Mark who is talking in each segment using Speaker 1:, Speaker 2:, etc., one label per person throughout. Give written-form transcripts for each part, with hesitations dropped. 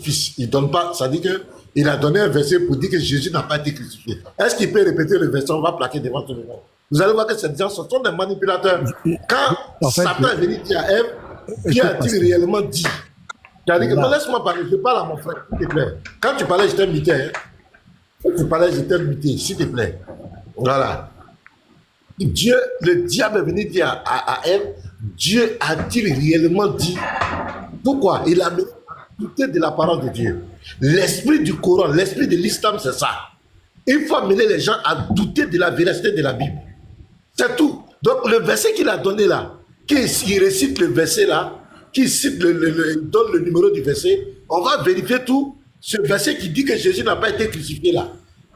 Speaker 1: Fils. Il donne pas, ça dit qu'il a donné un verset pour dire que Jésus n'a pas été crucifié. Est-ce qu'il peut répéter le verset? On va plaquer devant tout le monde. Vous allez voir que ces gens sont des manipulateurs. Quand
Speaker 2: En fait,
Speaker 1: Satan est venu dire à Ève, qui a-t-il réellement dit? C'est-à-dire que laisse-moi parler, je parle à mon frère, s'il te plaît. Quand tu parlais, j'étais muté. Hein? Quand tu parlais, j'étais muté, s'il te plaît. Voilà. Dieu, le diable est venu dire à Ève, Dieu a-t-il réellement dit? Pourquoi? Il a douté de la parole de Dieu. L'esprit du Coran, l'esprit de l'islam, c'est ça. Il faut amener les gens à douter de la véracité de la Bible. C'est tout. Donc le verset qu'il a donné là, qui récite le verset là, qui cite donne le numéro du verset, on va vérifier tout. Ce verset qui dit que Jésus n'a pas été crucifié là.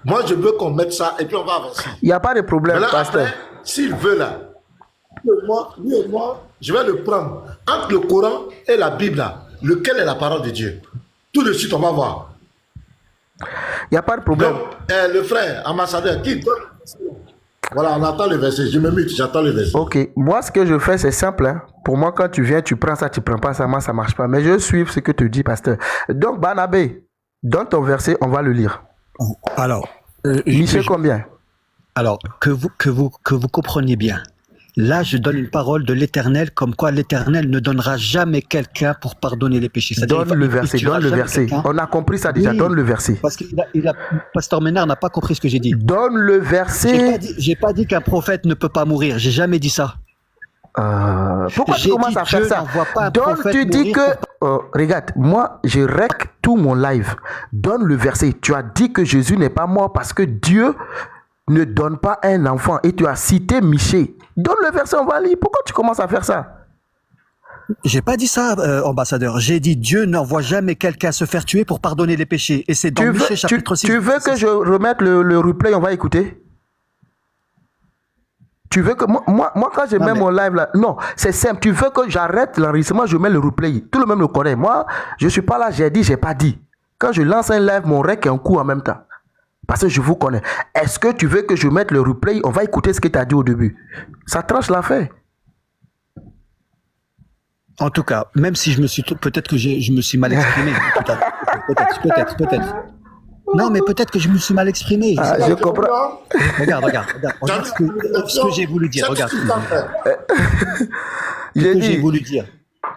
Speaker 1: Moi, je veux qu'on mette ça et puis on va avancer.
Speaker 3: Il n'y a pas de problème, pasteur.
Speaker 1: S'il veut là, lui et moi, je vais le prendre. Entre le Coran et la Bible là, lequel est la parole de Dieu? Tout de suite, on va voir.
Speaker 3: Il n'y a pas de problème.
Speaker 1: Donc, le frère, ambassadeur, qui donne... Voilà, on attend le verset. Je me mute, j'attends le verset.
Speaker 3: Ok, moi ce que je fais c'est simple. Hein. Pour moi, quand tu viens, tu prends ça, tu prends pas ça, moi ça marche pas. Mais je suis ce que te dit, pasteur. Donc, Barnabé, donne ton verset, on va le lire.
Speaker 2: Alors,
Speaker 3: Michel, combien?
Speaker 2: Alors, que vous compreniez bien. Là, je donne une parole de l'Éternel, comme quoi l'Éternel ne donnera jamais quelqu'un pour pardonner les péchés.
Speaker 3: Donne le verset, donne le verset. On a compris ça déjà, oui, donne le verset.
Speaker 2: Parce que Pasteur Ménard n'a pas compris ce que j'ai dit.
Speaker 3: Donne le verset.
Speaker 2: J'ai pas dit qu'un prophète ne peut pas mourir, j'ai jamais dit ça.
Speaker 3: Pourquoi tu commences à faire ça? Donc tu dis que, regarde, moi je règle tout mon live. Donne le verset. Tu as dit que Jésus n'est pas mort parce que Dieu ne donne pas un enfant. Et tu as cité Michée. Donne le verset, on va lire. Pourquoi tu commences à faire ça?
Speaker 2: J'ai pas dit ça, ambassadeur. J'ai dit Dieu n'envoie jamais quelqu'un se faire tuer pour pardonner les péchés. Et c'est dans Michée chapitre 6.
Speaker 3: Tu veux que je remette le replay, on va écouter? Tu veux que moi quand je mets mon live là, non, c'est simple. Tu veux que j'arrête l'enregistrement, je mets le replay. Tout le monde le connaît. Moi, je suis pas là, j'ai dit, j'ai pas dit. Quand je lance un live, mon rec est en cours en même temps. Parce que je vous connais. Est-ce que tu veux que je mette le replay? On va écouter ce que tu as dit au début. Ça tranche l'affaire.
Speaker 2: En tout cas, même si je me suis... Peut-être que je me suis mal exprimé. Peut-être. Non, mais peut-être que je me suis mal exprimé.
Speaker 3: Ah, je comprends.
Speaker 2: Regarde ce que j'ai voulu dire. Regarde.
Speaker 3: J'ai
Speaker 2: voulu dire.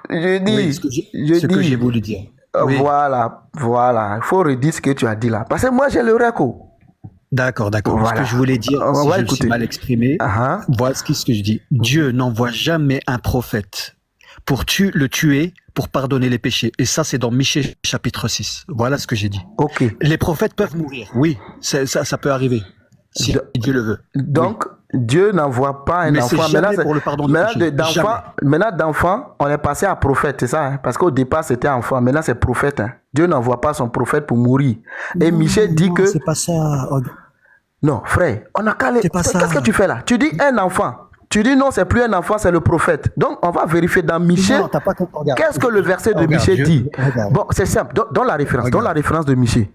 Speaker 3: Ce
Speaker 2: que j'ai voulu dire.
Speaker 3: Oui. Voilà. Il faut redire ce que tu as dit là. Parce que moi, j'ai le reco.
Speaker 2: D'accord. Voilà. Ce que je voulais dire, si je me suis mal exprimé, voilà ce que je dis. Dieu n'envoie jamais un prophète pour le tuer, pour pardonner les péchés. Et ça, c'est dans Michée chapitre 6. Voilà ce que j'ai dit.
Speaker 3: Ok.
Speaker 2: Les prophètes peuvent mourir. Oui, ça peut arriver. Si Dieu le veut.
Speaker 3: Donc, Dieu n'envoie pas un enfant. Maintenant, d'enfant, on est passé à prophète, c'est ça? Hein? Parce qu'au départ, c'était enfant. Maintenant, c'est prophète. Hein? Dieu n'envoie pas son prophète pour mourir. Et Michel dit que...
Speaker 2: c'est pas ça.
Speaker 3: Non, frère, on a calé. Qu'est-ce que tu fais là? Tu dis un enfant. Tu dis non, c'est plus un enfant, c'est le prophète. Donc, on va vérifier dans Michée. Qu'est-ce que le verset de Michée dit? Bon, c'est simple. Donne la référence. Donne la référence de Michée.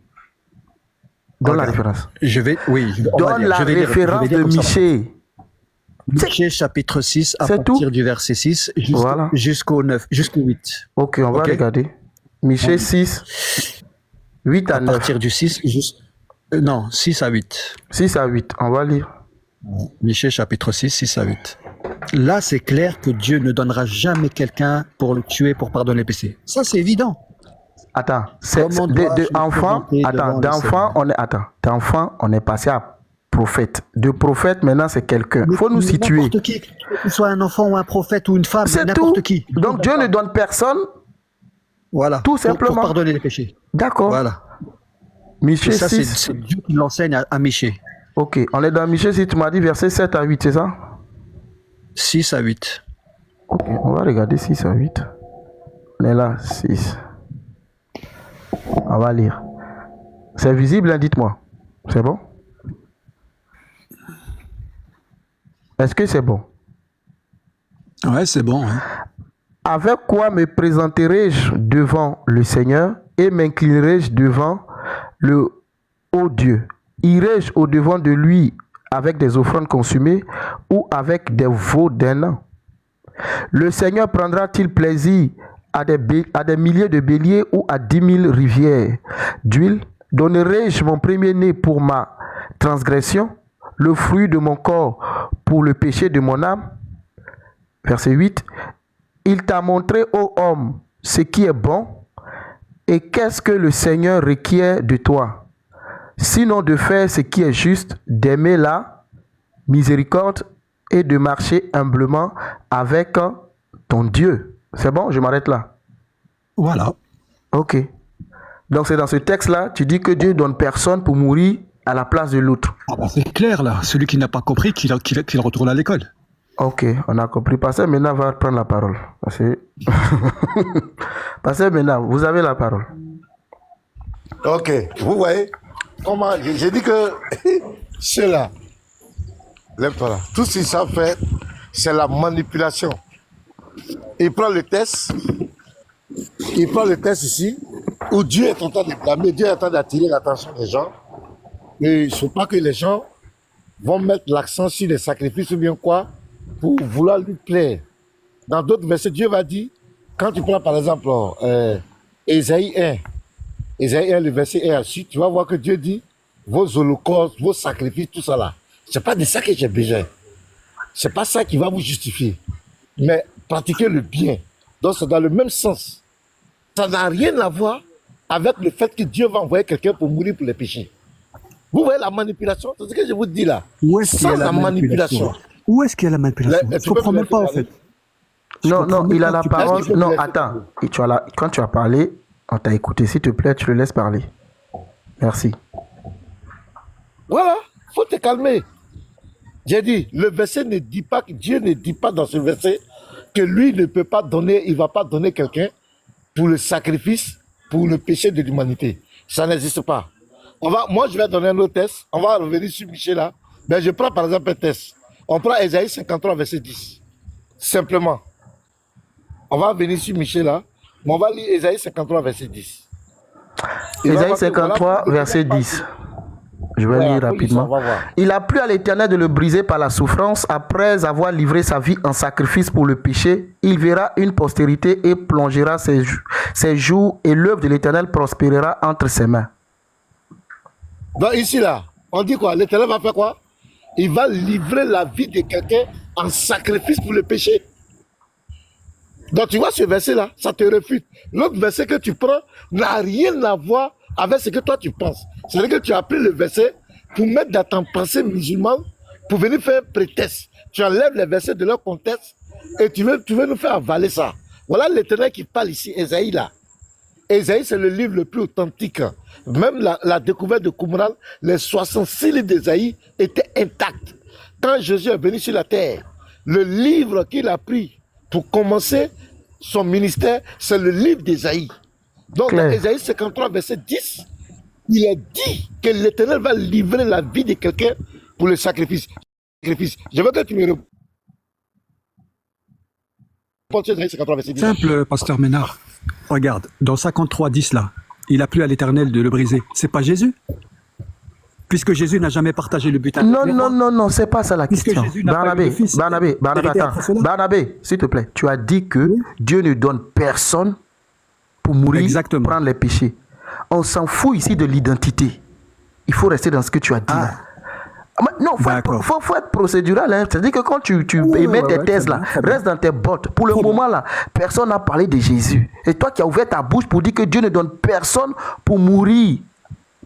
Speaker 3: Donne la référence.
Speaker 2: Donne
Speaker 3: la référence de Michée.
Speaker 2: Michée chapitre 6, à partir du verset 6 jusqu'au 9, jusqu'au 8.
Speaker 3: Ok, on va regarder. Michée 6, 8 à 9.
Speaker 2: À partir du 6 non, 6 à 8.
Speaker 3: 6 à 8, on va lire.
Speaker 2: Michée chapitre 6, 6 à 8. Là, c'est clair que Dieu ne donnera jamais quelqu'un pour le tuer, pour pardonner les péchés. Ça, c'est évident.
Speaker 3: Attends, d'enfant, on est passé à prophète. De prophète, maintenant, c'est quelqu'un. Il faut nous situer.
Speaker 2: N'importe qui, que ce soit un enfant ou un prophète ou une femme,
Speaker 3: c'est
Speaker 2: n'importe qui.
Speaker 3: Donc, Dieu ne donne personne.
Speaker 2: Voilà.
Speaker 3: Tout simplement.
Speaker 2: Pour pardonner les péchés.
Speaker 3: D'accord.
Speaker 2: Voilà.
Speaker 3: Michée 6.
Speaker 2: Ça, c'est Dieu qui l'enseigne à Michée.
Speaker 3: Ok, on est dans Michée 6, tu m'as dit verset 7 à 8, c'est ça?
Speaker 2: 6 à 8.
Speaker 3: Ok, on va regarder 6 à 8. On est là, 6. On va lire. C'est visible, hein, dites-moi. C'est bon? Est-ce que c'est bon?
Speaker 2: Ouais, c'est bon. Hein.
Speaker 3: Avec quoi me présenterai-je devant le Seigneur et m'inclinerai-je devant le haut Dieu? Irai-je au-devant de lui avec des offrandes consumées ou avec des veaux d'un an? Le Seigneur prendra-t-il plaisir à des milliers de béliers ou à 10 000 rivières d'huile? Donnerai-je mon premier-né pour ma transgression, le fruit de mon corps pour le péché de mon âme? Verset 8. Il t'a montré, ô homme, ce qui est bon, et qu'est-ce que le Seigneur requiert de toi? Sinon de faire ce qui est juste, d'aimer la miséricorde et de marcher humblement avec ton Dieu. C'est bon, je m'arrête là.
Speaker 2: Voilà.
Speaker 3: Ok. Donc c'est dans ce texte-là, tu dis que Dieu donne personne pour mourir à la place de l'autre.
Speaker 2: Ah bah c'est clair là, celui qui n'a pas compris, qu'il retourne à l'école.
Speaker 3: Ok, on a compris. Pasteur Mena va prendre la parole. Pasteur Mena, vous avez la parole.
Speaker 1: Ok, vous voyez comment j'ai dit que ceux-là, lève-toi là, tout ce qu'ils savent faire, c'est la manipulation. Il prend le test ici, où Dieu est en train de blâmer, Dieu est en train d'attirer l'attention des gens. Et il ne faut pas que les gens vont mettre l'accent sur les sacrifices ou bien quoi, pour vouloir lui plaire. Dans d'autres versets, Dieu va dire, quand tu prends par exemple Ésaïe 1, le verset 1 ensuite, tu vas voir que Dieu dit, vos holocaustes, vos sacrifices, tout ça là, c'est pas de ça que j'ai besoin. C'est pas ça qui va vous justifier. Mais pratiquer le bien. Donc c'est dans le même sens. Ça n'a rien à voir avec le fait que Dieu va envoyer quelqu'un pour mourir pour les péchés. Vous voyez la manipulation? C'est ce que je vous dis là.
Speaker 2: Où est-ce qu'il y a la manipulation? Où est-ce qu'il y a la manipulation? Je ne comprends même pas en fait.
Speaker 3: Non, il a la parole. Non, attends. Quand tu as parlé, on t'a écouté. S'il te plaît, tu le laisses parler. Merci.
Speaker 1: Voilà, il faut te calmer. J'ai dit, le verset ne dit pas, Dieu ne dit pas dans ce verset que lui ne peut pas donner, il ne va pas donner quelqu'un pour le sacrifice, pour le péché de l'humanité. Ça n'existe pas. Moi, je vais donner un autre test. On va revenir sur Michel là. Ben, je prends par exemple un test. On prend Ésaïe 53, verset 10. Simplement. On va venir sur Michel là. Mais on va lire Ésaïe 53, verset 10.
Speaker 3: Ésaïe 53, verset 10. Je vais lire rapidement. Il a plu à l'Éternel de le briser par la souffrance. Après avoir livré sa vie en sacrifice pour le péché, il verra une postérité et plongera ses jours, et l'œuvre de l'Éternel prospérera entre ses mains.
Speaker 1: Donc ici là, on dit quoi? L'Éternel va faire quoi? Il va livrer la vie de quelqu'un en sacrifice pour le péché. Donc tu vois ce verset là, ça te refute. L'autre verset que tu prends n'a rien à voir avec ce que toi tu penses. C'est-à-dire que tu as pris le verset pour mettre dans ta pensée musulmane, pour venir faire un prétexte. Tu enlèves les versets de leur contexte et tu veux nous faire avaler ça. Voilà l'Éternel qui parle ici, Ésaïe là. Ésaïe, c'est le livre le plus authentique. Même la découverte de Qumran, les 66 livres d'Ésaïe étaient intacts. Quand Jésus est venu sur la terre, le livre qu'il a pris pour commencer son ministère, c'est le livre d'Ésaïe. Donc, dans Ésaïe 53, verset 10, il est dit que l'Éternel va livrer la vie de quelqu'un pour le sacrifice. Je veux que tu me répondes.
Speaker 2: Simple, pasteur Ménard. Regarde, dans 53, 10 là, il a plu à l'Éternel de le briser. C'est pas Jésus? Puisque Jésus n'a jamais partagé le butin.
Speaker 3: Non, c'est pas ça la question. Barnabé, s'il te plaît, tu as dit que Dieu ne donne personne pour mourir, prendre les péchés. On s'en fout ici de l'identité. Il faut rester dans ce que tu as dit. Non, il faut être procédural. Hein. C'est-à-dire que quand tu émets tes thèses là, reste dans tes bottes. Pour le moment là, personne n'a parlé de Jésus. Et toi qui as ouvert ta bouche pour dire que Dieu ne donne personne pour mourir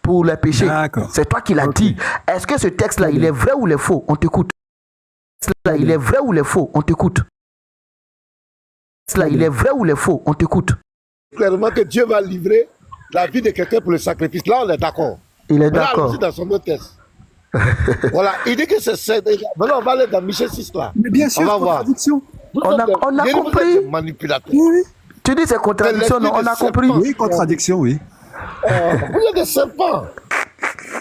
Speaker 3: pour les péchés. C'est toi qui l'as dit. Est-ce que ce texte-là, il est vrai ou il est faux? On t'écoute. Il est vrai ou il est faux? On t'écoute. Il est vrai ou il est faux? On t'écoute.
Speaker 1: Clairement que Dieu va livrer la vie de quelqu'un pour le sacrifice. Là, on est d'accord.
Speaker 3: Il est d'accord.
Speaker 1: Dans son autre texte. Voilà, il dit que c'est... Maintenant, on va aller dans Michel 6 là.
Speaker 2: Mais bien sûr,
Speaker 1: on va voir.
Speaker 3: On a compris.
Speaker 1: Manipulateur.
Speaker 3: Oui. Tu dis c'est contradiction, non? On a compris.
Speaker 2: Oui, contradiction, oui.
Speaker 1: Vous êtes des serpents.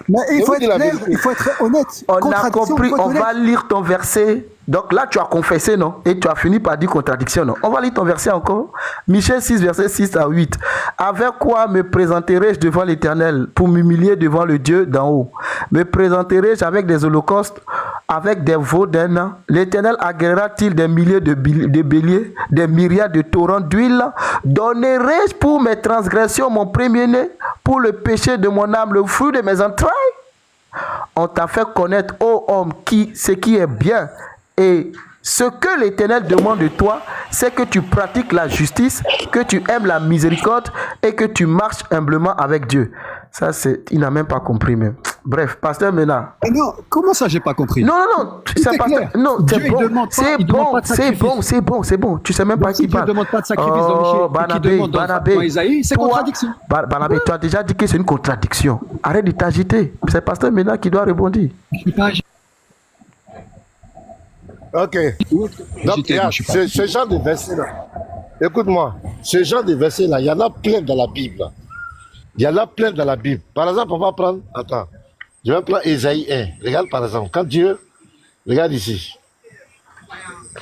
Speaker 2: Mais il faut être clair, il faut être honnête.
Speaker 3: On a compris, on va lire ton verset. Donc là, tu as confessé, non? Et tu as fini par dire contradiction, non? On va lire ton verset encore. Michel 6, verset 6 à 8. Avec quoi me présenterai-je devant l'Éternel pour m'humilier devant le Dieu d'en haut? Me présenterai-je avec des holocaustes avec des veaux d'un an? L'Éternel agrégera-t-il des milliers de béliers, des myriades de torrents d'huile? Donnerai-je pour mes transgressions mon premier-né, pour le péché de mon âme, le fruit de mes entrailles? On t'a fait connaître, ô homme, ce qui est bien. Et ce que l'Éternel demande de toi, c'est que tu pratiques la justice, que tu aimes la miséricorde et que tu marches humblement avec Dieu. Ça, il n'a même pas compris même. Bref, pasteur Mena.
Speaker 2: Non, comment ça, j'ai pas compris?
Speaker 3: Non, c'est pasteur. Non, c'est bon. C'est bon. Tu sais même pas qui parle.
Speaker 2: Dieu ne demande pas de sacrifice dans
Speaker 3: Barnabé,
Speaker 2: Isaïe, c'est contradiction.
Speaker 3: Barnabé, tu as déjà dit que c'est une contradiction. Arrête de t'agiter. C'est pasteur Mena qui doit répondre.
Speaker 1: Ok. Donc, ce genre de versets-là, écoute-moi, ce genre de versets-là, il y en a plein dans la Bible. Il y en a plein dans la Bible. Par exemple, on va prendre, attends, je vais prendre Ésaïe 1. Regarde par exemple, quand Dieu, regarde ici,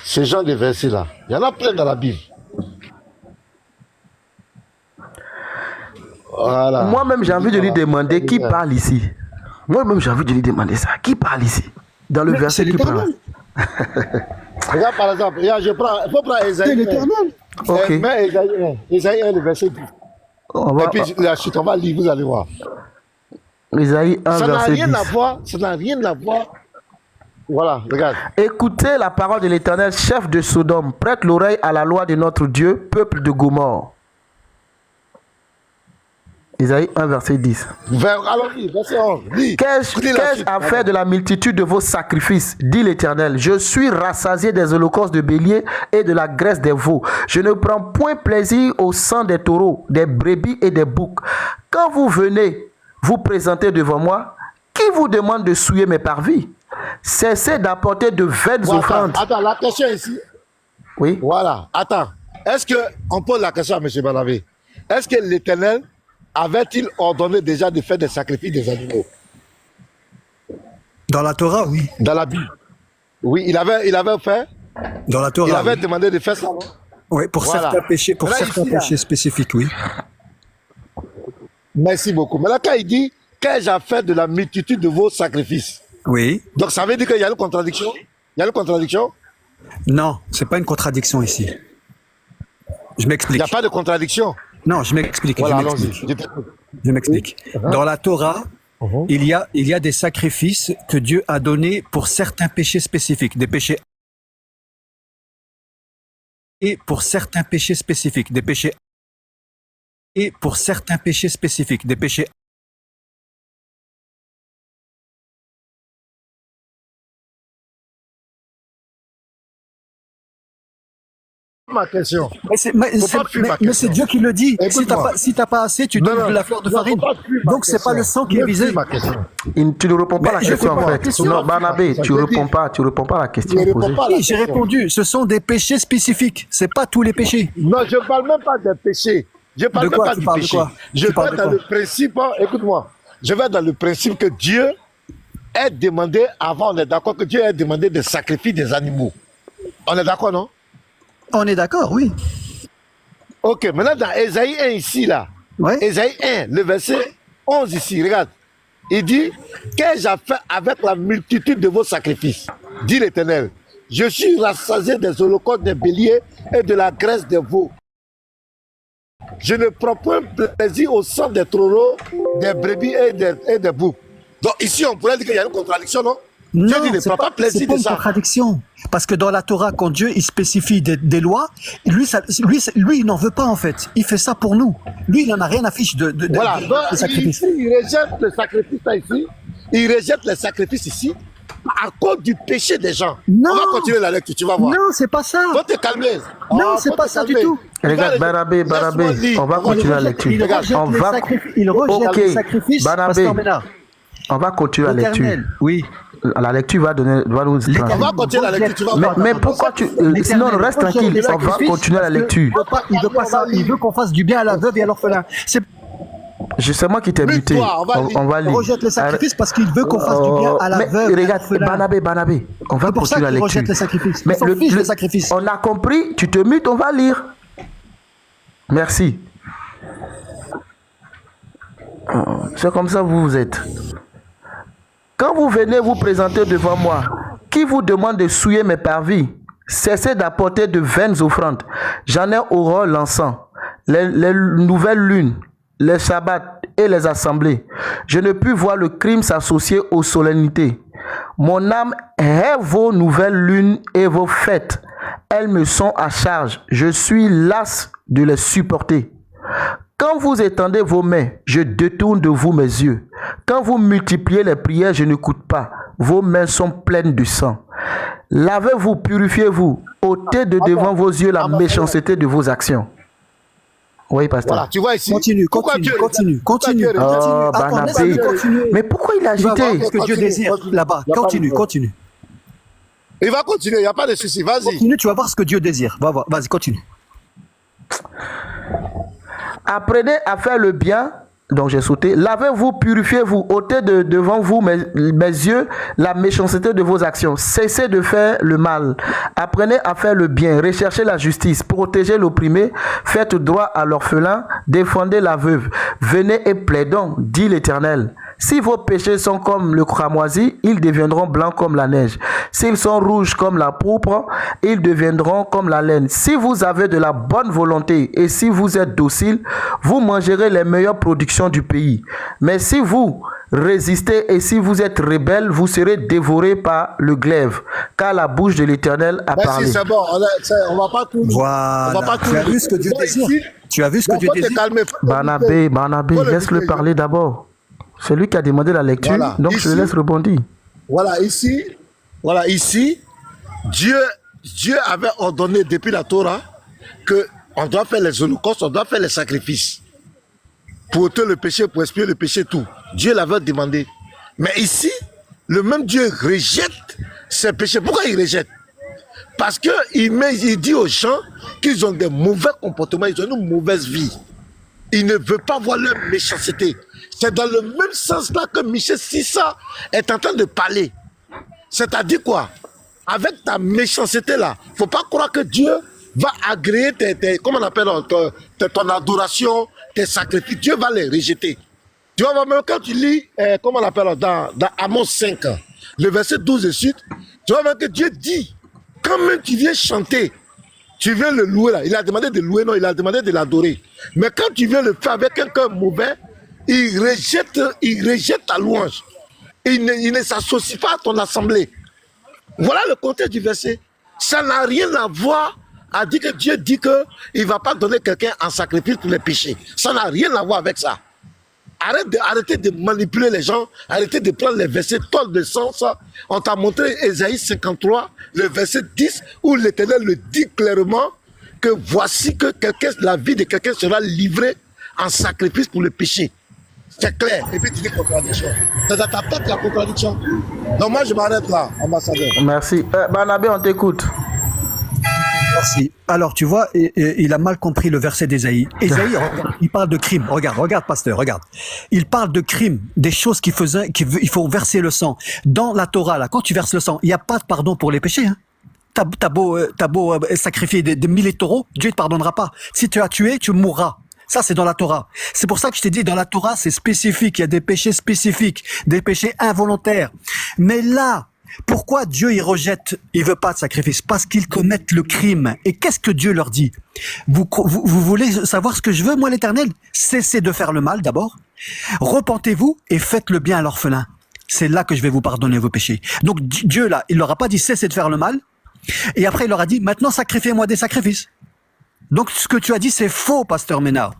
Speaker 1: ce genre de versets-là, il y en a plein dans la Bible. Voilà.
Speaker 3: Moi-même, j'ai envie de lui demander qui parle ici. Moi-même, j'ai envie de lui demander ça. Qui parle ici? Dans le verset qui parle.
Speaker 1: Regarde par exemple, il faut prendre Ésaïe 1.
Speaker 2: C'est l'Éternel.
Speaker 3: Ok.
Speaker 1: Mais Ésaïe 1, le verset 10. Et puis la suite, on va lire, vous allez voir.
Speaker 3: Isaïe 1,
Speaker 1: ça n'a
Speaker 3: verset
Speaker 1: rien
Speaker 3: 10.
Speaker 1: à voir, ça n'a rien à voir. Voilà, regarde.
Speaker 3: Écoutez la parole de l'Éternel, chef de Sodome. Prête l'oreille à la loi de notre Dieu, peuple de Gomorrhe. Isaïe 1, verset 10.
Speaker 1: Allons-y, verset 11.
Speaker 3: Qu'ai-je à faire de la multitude de vos sacrifices, dit l'Éternel? Je suis rassasié des holocaustes de béliers et de la graisse des veaux. Je ne prends point plaisir au sang des taureaux, des brebis et des boucs. Quand vous venez vous présenter devant moi, qui vous demande de souiller mes parvis? Cessez d'apporter de vaines offrandes.
Speaker 1: Attends, la question ici.
Speaker 3: Oui.
Speaker 1: Voilà, attends. Est-ce qu'on pose la question à M. Barnabé? Est-ce que l'Éternel avait-il ordonné déjà de faire des sacrifices des animaux?
Speaker 2: Dans la Torah, oui.
Speaker 1: Dans la Bible. Oui, il avait fait.
Speaker 2: Dans la Torah.
Speaker 1: Il avait demandé de faire ça, non?
Speaker 2: Oui, pour certains péchés, spécifiques, oui.
Speaker 1: Merci beaucoup. Mais là, quand il dit qu'ai-je à faire de la multitude de vos sacrifices?
Speaker 2: Oui.
Speaker 1: Donc ça veut dire qu'il y a une contradiction? Il y a une contradiction?
Speaker 2: Non, c'est pas une contradiction ici. Je m'explique.
Speaker 1: Il n'y a pas de contradiction.
Speaker 2: Non, je m'explique.
Speaker 1: Voilà,
Speaker 2: je m'explique. Dans la Torah, il y a des sacrifices que Dieu a donnés pour certains péchés spécifiques, des péchés. Et pour certains péchés spécifiques, des péchés. Et pour certains péchés spécifiques, des péchés.
Speaker 1: Ma question.
Speaker 2: Mais c'est Dieu qui le dit. Si t'as pas assez, tu donnes de la fleur de farine. Donc c'est pas le sang qui est visé.
Speaker 3: Tu ne réponds pas à la question en fait. Non, Barnabé, tu réponds pas à la question posée.
Speaker 2: Oui, j'ai répondu. Ce sont des péchés spécifiques. C'est pas tous les péchés.
Speaker 1: Non, je parle même pas des péchés. Je parle même pas du péché. Je vais dans le principe. Écoute-moi. Je vais dans le principe que Dieu ait demandé avant. On est d'accord que Dieu ait demandé de sacrifier des animaux. On est d'accord, non?
Speaker 2: On est d'accord, oui.
Speaker 1: Ok, maintenant dans Ésaïe 1 ici, là, Ésaïe 1, le verset 11 ici, regarde. Il dit, qu'ai-je à faire avec la multitude de vos sacrifices? Dit l'Éternel, je suis rassasié des holocaustes des béliers et de la graisse des veaux. Je ne prends point plaisir au sang des taureaux, des brebis et des boucs. Donc ici, on pourrait dire qu'il y a une contradiction, non?
Speaker 2: Non, c'est pas une contradiction. Parce que dans la Torah, quand Dieu il spécifie des lois, lui, il n'en veut pas en fait. Il fait ça pour nous. Lui, il n'en a rien à fiche de sacrifice.
Speaker 1: Il rejette le sacrifice ici. Il rejette les sacrifices ici à cause du péché des gens.
Speaker 2: Non.
Speaker 1: On va continuer la lecture, tu vas voir.
Speaker 2: Non, c'est pas ça.
Speaker 1: Faut te calmer.
Speaker 2: Non, c'est pas ça du tout.
Speaker 3: Regarde, Barnabé, on va continuer la lecture.
Speaker 2: Il rejette les sacrifices.
Speaker 3: Barnabé, on va continuer la lecture.
Speaker 2: Oui.
Speaker 3: La lecture va nous.
Speaker 1: On va continuer la lecture, tu vas voir.
Speaker 3: Mais pourquoi tu. Sinon, reste tranquille, on va continuer la lecture.
Speaker 2: Il veut pas ça, il veut qu'on fasse du bien à la veuve et à l'orphelin.
Speaker 3: C'est moi qui t'ai buté. On va lire.
Speaker 2: Il rejette les sacrifices parce qu'il veut qu'on fasse du bien à la veuve.
Speaker 3: Regarde, Barnabé, on va continuer la lecture.
Speaker 2: Rejette les sacrifices.
Speaker 3: Mais les sacrifices. On a compris, tu te mutes, on va lire. Merci. C'est comme ça que vous êtes. Quand vous venez vous présenter devant moi, qui vous demande de souiller mes parvis? Cessez d'apporter de vaines offrandes. J'en ai horreur l'encens, les nouvelles lunes, les sabbats et les assemblées. Je ne puis voir le crime s'associer aux solennités. Mon âme hait vos nouvelles lunes et vos fêtes. Elles me sont à charge. Je suis las de les supporter. Quand vous étendez vos mains, je détourne de vous mes yeux. Quand vous multipliez les prières, je n'écoute pas. Vos mains sont pleines de sang. Lavez-vous, purifiez-vous. Ôtez de devant vos yeux la méchanceté de vos actions. Oui, pasteur.
Speaker 1: Voilà, tu vois ici.
Speaker 2: Continue.
Speaker 3: Oh, Barnabé. Mais pourquoi il a agité?
Speaker 2: Ce que Dieu désire là-bas. Continue.
Speaker 1: Il va continuer, il n'y a pas de souci. Vas-y.
Speaker 2: Continue, tu vas voir ce que Dieu désire. Vas-y, continue.
Speaker 3: Apprenez à faire le bien. Donc j'ai sauté. Lavez-vous, purifiez-vous, ôtez de devant vous mes yeux la méchanceté de vos actions. Cessez de faire le mal. Apprenez à faire le bien. Recherchez la justice. Protégez l'opprimé. Faites droit à l'orphelin. Défendez la veuve. Venez et plaidons, dit l'Éternel. Si vos péchés sont comme le cramoisi, ils deviendront blancs comme la neige. S'ils sont rouges comme la pourpre, ils deviendront comme la laine. Si vous avez de la bonne volonté et si vous êtes docile, vous mangerez les meilleures productions du pays. Mais si vous résistez et si vous êtes rebelles, vous serez dévorés par le glaive, car la bouche de l'Éternel a parlé.
Speaker 1: C'est bon, on va pas tout.
Speaker 2: Voilà.
Speaker 1: On va pas tout.
Speaker 2: Tu as vu ce que Dieu désire. Tu as vu ce que Dieu désire.
Speaker 3: Barnabé, laisse-le parler d'abord. C'est lui qui a demandé la lecture, voilà, donc ici, je le laisse rebondir.
Speaker 1: Voilà, ici, Dieu avait ordonné depuis la Torah qu'on doit faire les holocaustes, on doit faire les sacrifices. Pour ôter le péché, pour expier le péché, tout. Dieu l'avait demandé. Mais ici, le même Dieu rejette ces péchés. Pourquoi il rejette? Parce qu'il dit aux gens qu'ils ont des mauvais comportements, ils ont une mauvaise vie. Il ne veut pas voir leur méchanceté. C'est dans le même sens là que Michel Sissa est en train de parler. C'est-à-dire quoi? Avec ta méchanceté là, il ne faut pas croire que Dieu va agréer comment on appelle, ton adoration, tes sacrifices. Dieu va les rejeter. Tu vois, même quand tu lis, comment on appelle, dans Amos 5, le verset 12 et suite, tu vois même que Dieu dit, quand même tu viens chanter, tu viens le louer là. Il a demandé de louer, non, il a demandé de l'adorer. Mais quand tu viens le faire avec un cœur mauvais, il rejette ta louange. Il ne s'associe pas à ton assemblée. Voilà le contexte du verset. Ça n'a rien à voir à dire que Dieu dit qu'il ne va pas donner quelqu'un en sacrifice pour les péchés. Ça n'a rien à voir avec ça. Arrêtez de manipuler les gens, arrêtez de prendre les versets tordus de sens. On t'a montré Ésaïe 53, le verset 10, où l'Éternel le dit clairement que voici que la vie de quelqu'un sera livrée en sacrifice pour le péché. C'est clair. Et puis tu dis contradiction. C'est dans ta tête la contradiction. Donc moi je m'arrête là, ambassadeur.
Speaker 3: Merci. Barnabé, on t'écoute.
Speaker 2: Merci. Alors tu vois, il a mal compris le verset d'Ésaïe. Ésaïe, il parle de crime. Regarde, pasteur, regarde. Il parle de crime, des choses qu'il il faut verser le sang. Dans la Torah, là, quand tu verses le sang, il n'y a pas de pardon pour les péchés. Hein. T'as beau sacrifier des milliers de taureaux, Dieu ne te pardonnera pas. Si tu as tué, tu mourras. Ça, c'est dans la Torah. C'est pour ça que je t'ai dit, dans la Torah, c'est spécifique. Il y a des péchés spécifiques, des péchés involontaires. Mais là, pourquoi Dieu, il veut pas de sacrifice? Parce qu'ils commettent le crime. Et qu'est-ce que Dieu leur dit? Vous voulez savoir ce que je veux, moi, l'Éternel? Cessez de faire le mal, d'abord. Repentez-vous et faites le bien à l'orphelin. C'est là que je vais vous pardonner vos péchés. Donc, Dieu, là, il leur a pas dit cessez de faire le mal. Et après, il leur a dit, maintenant, sacrifiez-moi des sacrifices. Donc, ce que tu as dit, c'est faux, pasteur Ménard.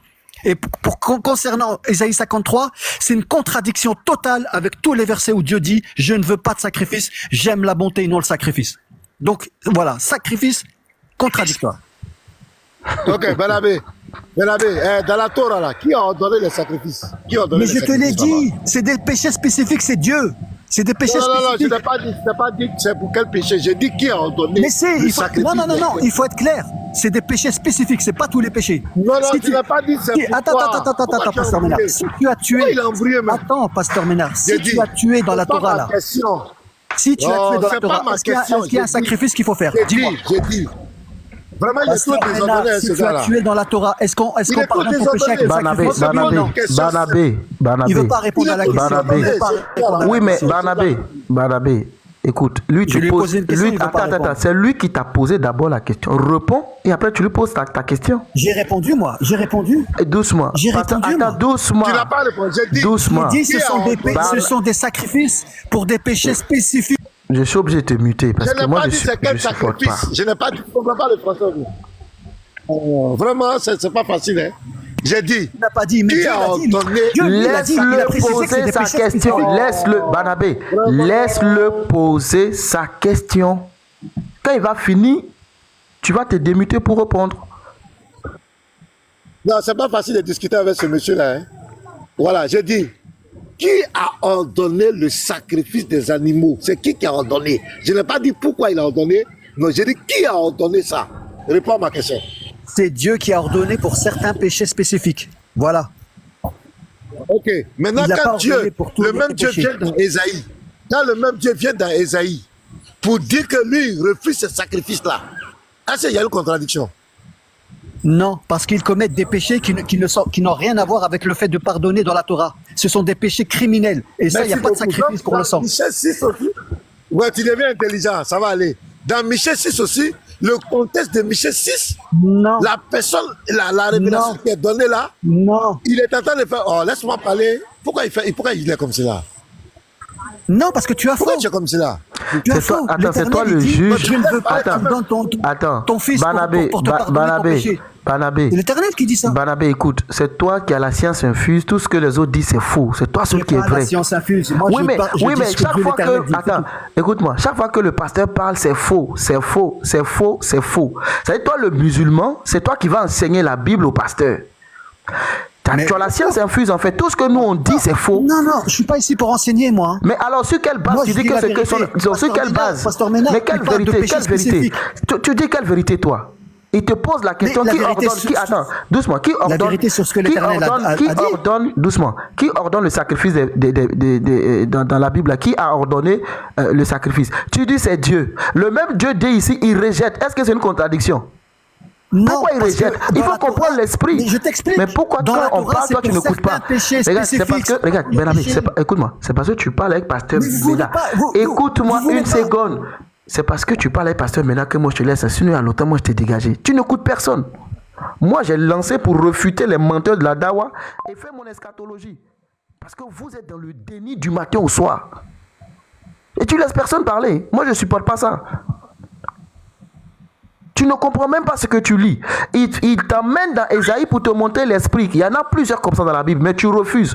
Speaker 2: Et concernant Ésaïe 53, c'est une contradiction totale avec tous les versets où Dieu dit « Je ne veux pas de sacrifice, j'aime la bonté et non le sacrifice ». Donc, voilà, sacrifice contradictoire.
Speaker 1: Ok, Barnabé, dans la Torah, là, qui a ordonné les sacrifices?
Speaker 2: Mais je te l'ai dit, c'est des péchés spécifiques, c'est Dieu. C'est des péchés spécifiques.
Speaker 1: Non, je n'ai pas dit c'est pour quel péché. J'ai dit qui a ordonné le sacrifice.
Speaker 2: Non, il faut être clair. C'est des péchés spécifiques, c'est pas tous les péchés.
Speaker 1: Non, tu n'as pas dit c'est pourquoi.
Speaker 2: Attends, pasteur Ménard. Si tu as tué... Attends, pasteur Ménard. Si tu as tué dans la Torah, là... Si tu as tué dans la Torah, est-ce qu'il y a un sacrifice qu'il faut faire? Dis-moi.
Speaker 1: J'ai dit. Vraiment, il est tout désordonné,
Speaker 2: si tu as tué dans la Torah, est-ce qu'on pardonne ton péché avec le sacrifice?
Speaker 3: Barnabé.
Speaker 2: Il ne veut pas répondre à la question.
Speaker 3: Oui, mais Barnabé, Écoute, lui,
Speaker 2: Je lui ai posé une question, il veut pas répondre.
Speaker 3: c'est lui qui t'a posé d'abord la question. Réponds et après tu lui poses ta question.
Speaker 2: J'ai répondu, moi. J'ai répondu.
Speaker 3: Et doucement.
Speaker 2: J'ai répondu, moi.
Speaker 3: Doucement.
Speaker 1: Tu n'as pas répondu. J'ai dit.
Speaker 3: Doucement.
Speaker 2: J'ai dit, ce sont des sacrifices pour des péchés spécifiques.
Speaker 3: Je suis obligé de te muter parce
Speaker 1: Je
Speaker 3: que
Speaker 1: n'ai
Speaker 3: moi,
Speaker 1: pas dit c'est quel
Speaker 3: supporte pas.
Speaker 1: sacrifice. Je n'ai pas dit. Je ne comprends pas le français. Vraiment, c'est pas facile. Hein. J'ai dit.
Speaker 2: Il n'a pas dit, mais
Speaker 1: Qui
Speaker 2: Dieu
Speaker 1: a
Speaker 2: l'a dit.
Speaker 1: ordonné.
Speaker 3: Laisse-le poser sa question. Laisse-le, Barnabé. Laisse-le poser sa question. Quand il va finir, tu vas te démuter pour répondre.
Speaker 1: Non, c'est pas facile de discuter avec ce monsieur-là. Hein. Voilà, j'ai dit. Qui a ordonné le sacrifice des animaux? C'est qui a ordonné? Je n'ai pas dit pourquoi il a ordonné. Non, j'ai dit qui a ordonné ça? Réponds à ma question.
Speaker 2: C'est Dieu qui a ordonné pour certains péchés spécifiques. Voilà.
Speaker 1: Ok. Maintenant, quand Dieu, le même Dieu vient dans Ésaïe, quand le même Dieu vient dans Ésaïe, pour dire que lui, il refuse ce sacrifice-là, est-ce qu'il y a une contradiction?
Speaker 2: Non, parce qu'ils commettent des péchés qui n'ont rien à voir avec le fait de pardonner dans la Torah. Ce sont des péchés criminels. Et ça, il n'y a pas de sacrifice pour le sang.
Speaker 1: Michel 6 aussi. Ouais, tu deviens intelligent, ça va aller. Dans Michel 6 aussi, le contexte de Michel 6,
Speaker 2: non.
Speaker 1: La personne, la révélation qui est donnée là,
Speaker 2: non.
Speaker 1: Il est en train de faire, oh, laisse-moi parler. Pourquoi il est comme cela?
Speaker 2: Non, parce que tu as faux.
Speaker 1: Pourquoi tu es comme cela?
Speaker 3: Attends, c'est toi le juge.
Speaker 2: Je ne veux pas que tu me donnes ton fils pour te pardonner ton péché.
Speaker 3: Banabé.
Speaker 2: C'est l'Éternel qui dit ça.
Speaker 3: Banabé, écoute, c'est toi qui as la science infuse. Tout ce que les autres disent, c'est faux. C'est toi celui qui est vrai.
Speaker 2: La science infuse. Moi,
Speaker 3: oui, mais chaque fois que... Attends, écoute-moi. Chaque fois que le pasteur parle, c'est faux. C'est faux. C'est faux. C'est faux. C'est toi le musulman, c'est toi qui vas enseigner la Bible au pasteur. Tu as la science infuse, en fait. Tout ce que nous on dit, c'est faux.
Speaker 2: Non, je ne suis pas ici pour enseigner, moi.
Speaker 3: Mais alors, sur quelle base tu dis que c'est que... Sur quelle base? Mais quelle vérité? Quelle vérité? Tu dis quelle vérité, toi? Il te pose la question qui ordonne... Attends, doucement. Qui ordonne... La vérité sur ce que l'Éternel a dit. Doucement. Qui ordonne le sacrifice dans la Bible? Qui a ordonné le sacrifice? Tu dis c'est Dieu. Le même Dieu dit ici, il rejette. Est-ce que c'est une contradiction? Non, pourquoi il rejette? Il faut comprendre l'esprit.
Speaker 2: Je t'explique.
Speaker 3: Mais pourquoi quand on parle, toi tu n'écoutes pas? Regarde, c'est parce que, regarde, Bernabé, écoute-moi, c'est parce que tu parles avec Pasteur Ména. Écoute-moi une seconde. C'est parce que tu parles avec Pasteur Ména que moi je te laisse. Sinon, à l'autre, moi je t'ai dégagé. Tu n'écoutes personne. Moi, j'ai lancé pour refuter les menteurs de la Dawa et faire mon eschatologie. Parce que vous êtes dans le déni du matin au soir. Et tu laisses personne parler. Moi, je ne supporte pas ça. Tu ne comprends même pas ce que tu lis. Il t'emmène dans Ésaïe pour te montrer l'esprit. Il y en a plusieurs comme ça dans la Bible, mais tu refuses.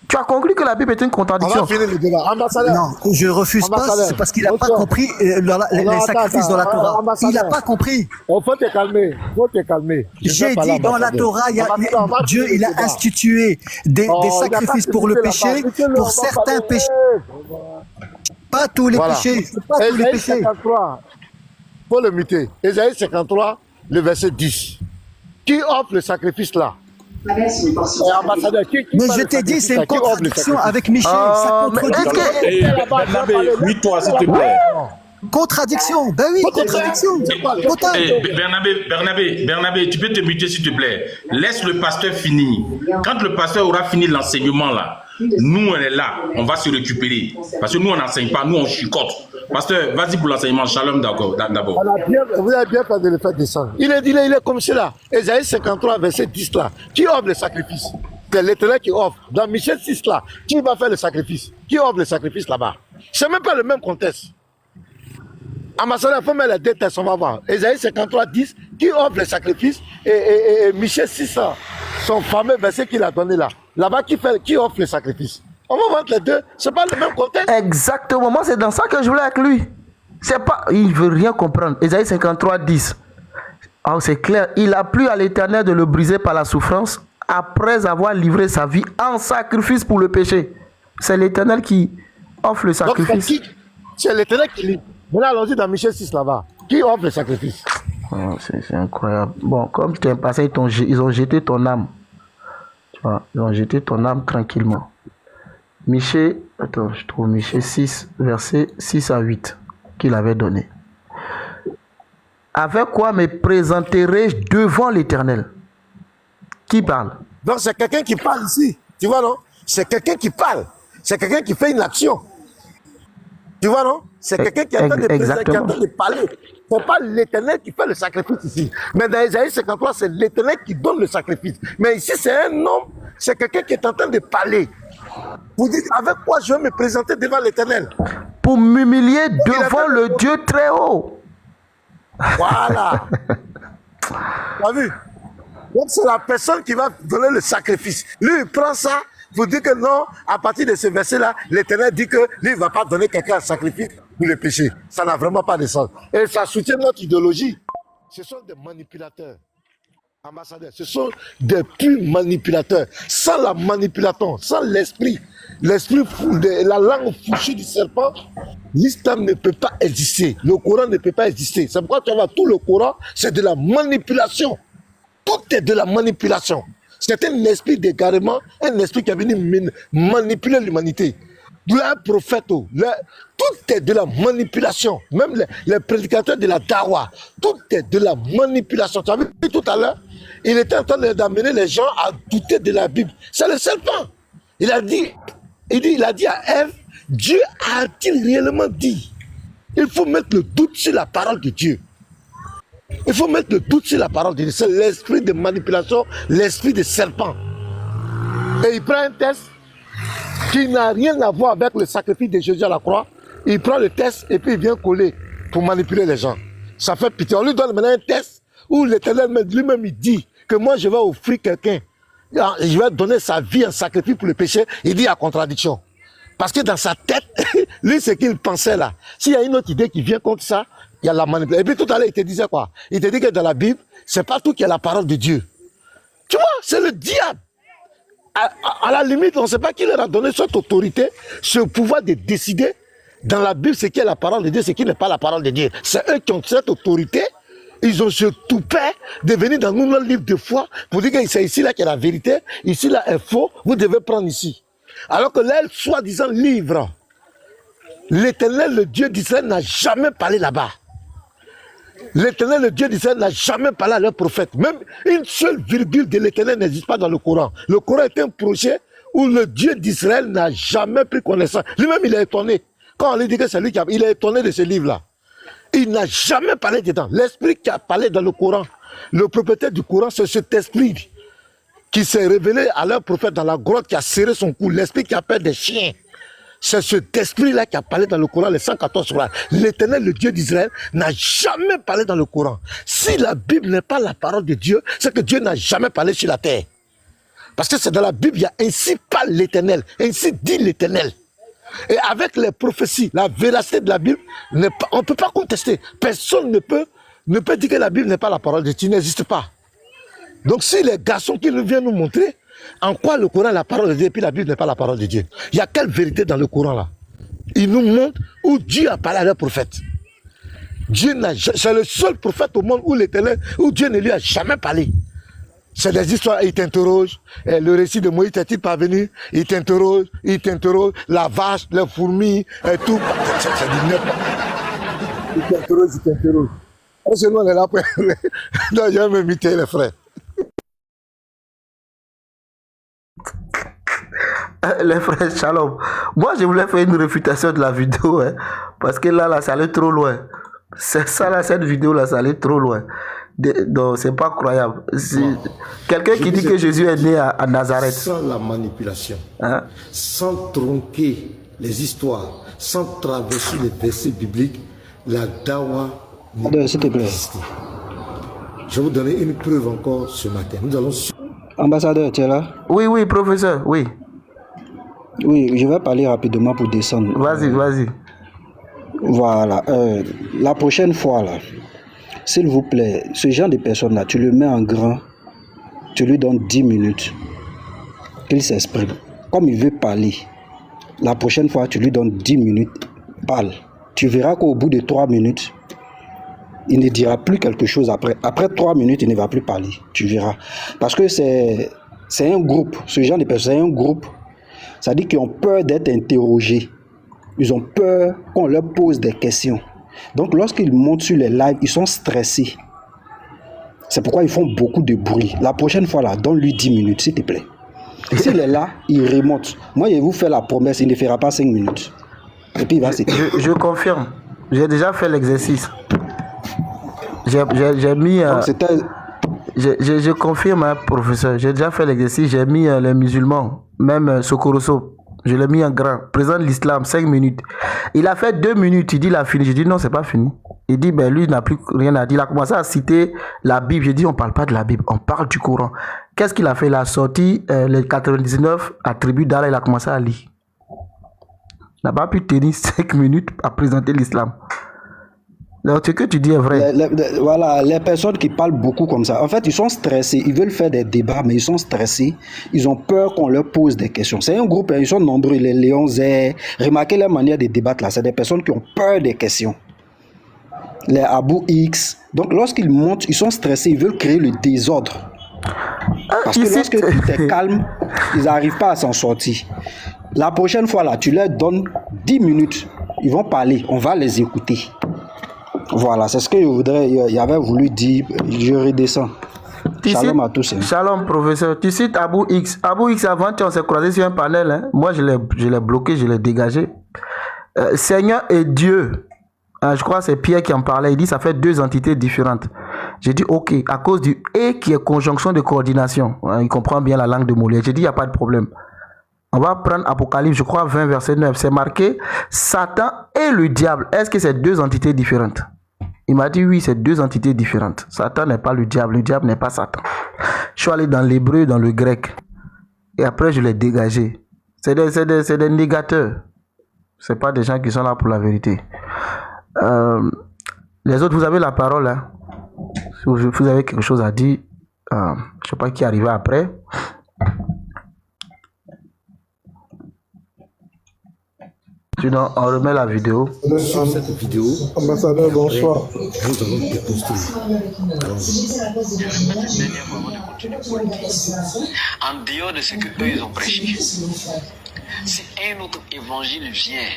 Speaker 3: Tu as conclu que la Bible est une contradiction.
Speaker 1: On va finir le débat. Ambassadeur.
Speaker 2: Non, je refuse pas. C'est parce qu'il n'a pas compris les sacrifices dans la Torah. Il n'a pas compris.
Speaker 1: Il faut te calmer.
Speaker 2: J'ai dit dans la Torah, Dieu il a institué des sacrifices pour le péché, pour certains péchés. Pas tous les péchés. Pas tous les péchés.
Speaker 1: Il faut le muter. Ésaïe 53, le verset 10. Qui offre le sacrifice là? Ambassadeur,
Speaker 2: mais je t'ai dit, c'est une contradiction avec Michel. Ça contredit.
Speaker 4: Mute-toi, s'il te plaît.
Speaker 2: Contradiction. Ben oui, contradiction.
Speaker 4: Bernabé, tu peux te muter, s'il te plaît. Laisse le pasteur finir. Quand le pasteur aura fini l'enseignement là, nous on est là, on va se récupérer. Parce que nous on n'enseigne pas, nous on chicote. Pasteur, vas-y pour l'enseignement. Shalom d'abord.
Speaker 1: Vous avez bien fait de le faire descendre. Il est comme cela. Ésaïe 53, verset 10 là. Qui offre le sacrifice? C'est l'Éternel qui offre. Dans Michel 6 là, qui va faire le sacrifice? Qui offre le sacrifice là-bas? C'est même pas le même contexte. Ambassadeur, il faut mettre les deux textes, on va voir. Ésaïe 53, 10, qui offre le sacrifice? Et Michel 6, son fameux verset qu'il a donné là. Là-bas, qui offre le sacrifice? On va voir les deux, c'est pas le même contexte.
Speaker 3: Exactement, moi c'est dans ça que je voulais avec lui. C'est pas, il veut rien comprendre. Ésaïe 53, 10. Oh, c'est clair, il a plu à l'Éternel de le briser par la souffrance après avoir livré sa vie en sacrifice pour le péché. C'est l'Éternel qui offre le sacrifice. Donc,
Speaker 1: c'est l'Éternel qui lit. Maintenant, allons-y dans Michel 6 là-bas. Qui offre le sacrifice?
Speaker 3: Oh, c'est incroyable. Bon, comme je t'ai passé, ils ont jeté ton âme. Tu vois, ils ont jeté ton âme tranquillement. Michée, attends, je trouve Michée 6, verset 6 à 8, qu'il avait donné. Avec quoi me présenterai-je devant l'Éternel? Qui parle?
Speaker 1: Donc c'est quelqu'un qui parle ici. Tu vois, non? C'est quelqu'un qui parle. C'est quelqu'un qui fait une action. Tu vois, non? C'est quelqu'un qui est en train de présenter, qui est en train de parler. Ce n'est pas l'Éternel qui fait le sacrifice ici. Mais dans Isaïe 53, c'est l'Éternel qui donne le sacrifice. Mais ici, c'est un homme, c'est quelqu'un qui est en train de parler. Vous dites, avec quoi je vais me présenter devant l'Éternel?
Speaker 3: Pour m'humilier devant le Dieu très haut.
Speaker 1: Voilà. Tu as vu? Donc c'est la personne qui va donner le sacrifice. Lui, il prend ça, vous dites que non, à partir de ce verset-là, l'Éternel dit que lui, il ne va pas donner quelqu'un un sacrifice pour le péché. Ça n'a vraiment pas de sens. Et ça soutient notre idéologie. Ce sont des manipulateurs. Ambassadeurs, ce sont des purs manipulateurs. Sans la manipulation, sans l'esprit fou, la langue fouchée du serpent, l'islam ne peut pas exister. Le Coran ne peut pas exister. C'est pourquoi tu vois, tout le Coran, c'est de la manipulation. Tout est de la manipulation. C'est un esprit d'égarement, un esprit qui est venu manipuler l'humanité. Un prophète, tout est de la manipulation. Même les prédicateurs de la dawa, tout est de la manipulation. Tu as vu tout à l'heure, il était en train d'amener les gens à douter de la Bible. C'est le serpent. Il a dit à Ève, Dieu a-t-il réellement dit? Il faut mettre le doute sur la parole de Dieu. Il faut mettre le doute sur la parole de Dieu. C'est l'esprit de manipulation, l'esprit de serpent. Et il prend un test qui n'a rien à voir avec le sacrifice de Jésus à la croix. Il prend le test et puis il vient coller pour manipuler les gens. Ça fait pitié. On lui donne maintenant un test où l'Éternel lui-même il dit que moi je vais offrir quelqu'un, je vais donner sa vie en sacrifice pour le péché. Il dit à contradiction. Parce que dans sa tête, lui ce qu'il pensait là, s'il y a une autre idée qui vient contre ça, il y a la manipulation. Et puis tout à l'heure il te disait quoi? Il te dit que dans la Bible, c'est pas tout qui est la parole de Dieu. Tu vois, c'est le diable. À la limite, on ne sait pas qui leur a donné cette autorité, ce pouvoir de décider dans la Bible ce qui est la parole de Dieu, ce qui n'est pas la parole de Dieu. C'est eux qui ont cette autorité. Ils ont ce toupet de venir dans nos livres de foi pour dire que c'est ici là qu'il y a la vérité, ici là est faux, vous devez prendre ici. Alors que là, soi-disant livre, l'Éternel, le Dieu d'Israël, n'a jamais parlé là-bas. L'Éternel, le Dieu d'Israël, n'a jamais parlé à leur prophète. Même une seule virgule de l'Éternel n'existe pas dans le Coran. Le Coran est un projet où le Dieu d'Israël n'a jamais pris connaissance. Lui-même, il est étonné. Quand on lui dit que c'est lui qui a... Il est étonné de ce livre-là. Il n'a jamais parlé dedans. L'esprit qui a parlé dans le Coran, le propriétaire du Coran, c'est cet esprit qui s'est révélé à leur prophète dans la grotte, qui a serré son cou. L'esprit qui appelle des chiens. C'est cet esprit-là qui a parlé dans le Coran, les 114 sourates. L'Éternel, le Dieu d'Israël, n'a jamais parlé dans le Coran. Si la Bible n'est pas la parole de Dieu, c'est que Dieu n'a jamais parlé sur la terre. Parce que c'est dans la Bible, il y a ainsi parle l'Éternel, ainsi dit l'Éternel. Et avec les prophéties, la véracité de la Bible, on ne peut pas contester. Personne ne peut dire que la Bible n'est pas la parole de Dieu, il n'existe pas. Donc si les garçons qui viennent nous montrer en quoi le Coran est la parole de Dieu et puis la Bible n'est pas la parole de Dieu, il y a quelle vérité dans le Coran là? Il nous montre où Dieu a parlé à leur prophète. C'est le seul prophète au monde où l'Éternel, où Dieu ne lui a jamais parlé. C'est des histoires, il t'interroge, le récit de Moïse est-il parvenu, il t'interroge, la vache, les fourmis, et tout. C'est du n'importe. Il t'interroge. Parce que nous on est là pour... Non, je vais m'imiter les frères.
Speaker 3: Les frères, shalom. Moi, je voulais faire une réfutation de la vidéo, hein, parce que là, ça allait trop loin. C'est ça, là, cette vidéo-là, ça allait trop loin. Donc, c'est pas croyable. Quelqu'un qui dit que Jésus est né à Nazareth.
Speaker 1: Sans la manipulation, hein? Sans tronquer les histoires, sans traverser les versets bibliques, la dawa ne peut pas exister. Je vais vous donner une preuve encore ce matin. Nous allons...
Speaker 2: Ambassadeur, tu es là?
Speaker 3: Oui, professeur, oui.
Speaker 2: Oui, je vais parler rapidement pour descendre.
Speaker 3: Vas-y.
Speaker 2: Voilà. La prochaine fois, là, s'il vous plaît, ce genre de personne-là, tu le mets en grand, tu lui donnes 10 minutes, qu'il s'exprime. Comme il veut parler, la prochaine fois, tu lui donnes 10 minutes, parle. Tu verras qu'au bout de 3 minutes, il ne dira plus quelque chose après. Après 3 minutes, il ne va plus parler. Tu verras. Parce que c'est un groupe. Ce genre de personnes, c'est un groupe. Ça dit qu'ils ont peur d'être interrogés. Ils ont peur qu'on leur pose des questions. Donc, lorsqu'ils montent sur les lives, ils sont stressés. C'est pourquoi ils font beaucoup de bruit. La prochaine fois, là, donne-lui 10 minutes, s'il te plaît. S'il est là, il remonte. Moi, je vais vous faire la promesse, il ne fera pas 5 minutes.
Speaker 5: Et puis il va citer.
Speaker 3: Je confirme. J'ai déjà fait l'exercice. J'ai mis... je confirme, hein, professeur. J'ai déjà fait l'exercice. J'ai mis les musulmans, même Sokoroso. Je l'ai mis en grand. Présente l'islam, 5 minutes. Il a fait 2 minutes. Il dit il a fini. Je dis non, c'est pas fini. Il dit ben lui, il n'a plus rien à dire. Il a commencé à citer la Bible. J'ai dit on parle pas de la Bible, on parle du Coran. Qu'est-ce qu'il a fait? Il a sorti les 99 attributs d'Allah. Il a commencé à lire. Il n'a pas pu tenir 5 minutes à présenter l'islam. Donc, ce que tu dis est vrai.
Speaker 5: Voilà, les personnes qui parlent beaucoup comme ça, en fait, ils sont stressés. Ils veulent faire des débats, mais ils sont stressés. Ils ont peur qu'on leur pose des questions. C'est un groupe, ils sont nombreux, les Léons Zé. Remarquez la manière de débattre là. C'est des personnes qui ont peur des questions. Les Abou X. Donc, lorsqu'ils montent, ils sont stressés. Ils veulent créer le désordre. Parce que lorsque tu es calme, ils n'arrivent pas à s'en sortir. La prochaine fois, là, tu leur donnes 10 minutes. Ils vont parler. On va les écouter. Voilà, c'est ce que je voudrais. Il avait voulu dire. Je redescends. Shalom à tous.
Speaker 3: Shalom, professeur. Tu cites Abou X. Abou X, avant, on s'est croisé sur un panel. Hein. Moi, je l'ai bloqué, je l'ai dégagé. Seigneur et Dieu. Je crois que c'est Pierre qui en parlait. Il dit ça fait 2 entités différentes. J'ai dit ok, à cause du et qui est conjonction de coordination. Il comprend bien la langue de Molière. J'ai dit il n'y a pas de problème. On va prendre Apocalypse, je crois 20 verset 9. C'est marqué Satan et le diable. Est-ce que c'est 2 entités différentes? Il m'a dit oui, c'est 2 entités différentes. Satan n'est pas le diable n'est pas Satan. Je suis allé dans l'hébreu, dans le grec. Et après, je l'ai dégagé. C'est des négateurs. Ce n'est pas des gens qui sont là pour la vérité. Les autres, vous avez la parole. Hein. Si vous avez quelque chose à dire, je ne sais pas qui est arrivé après. Sinon, on remet la vidéo.
Speaker 1: Sur cette vidéo,
Speaker 6: ambassadeur, bonsoir.
Speaker 1: Nous allons déposter.
Speaker 7: En dehors de ce qu'eux ils ont prêché, si un autre évangile vient,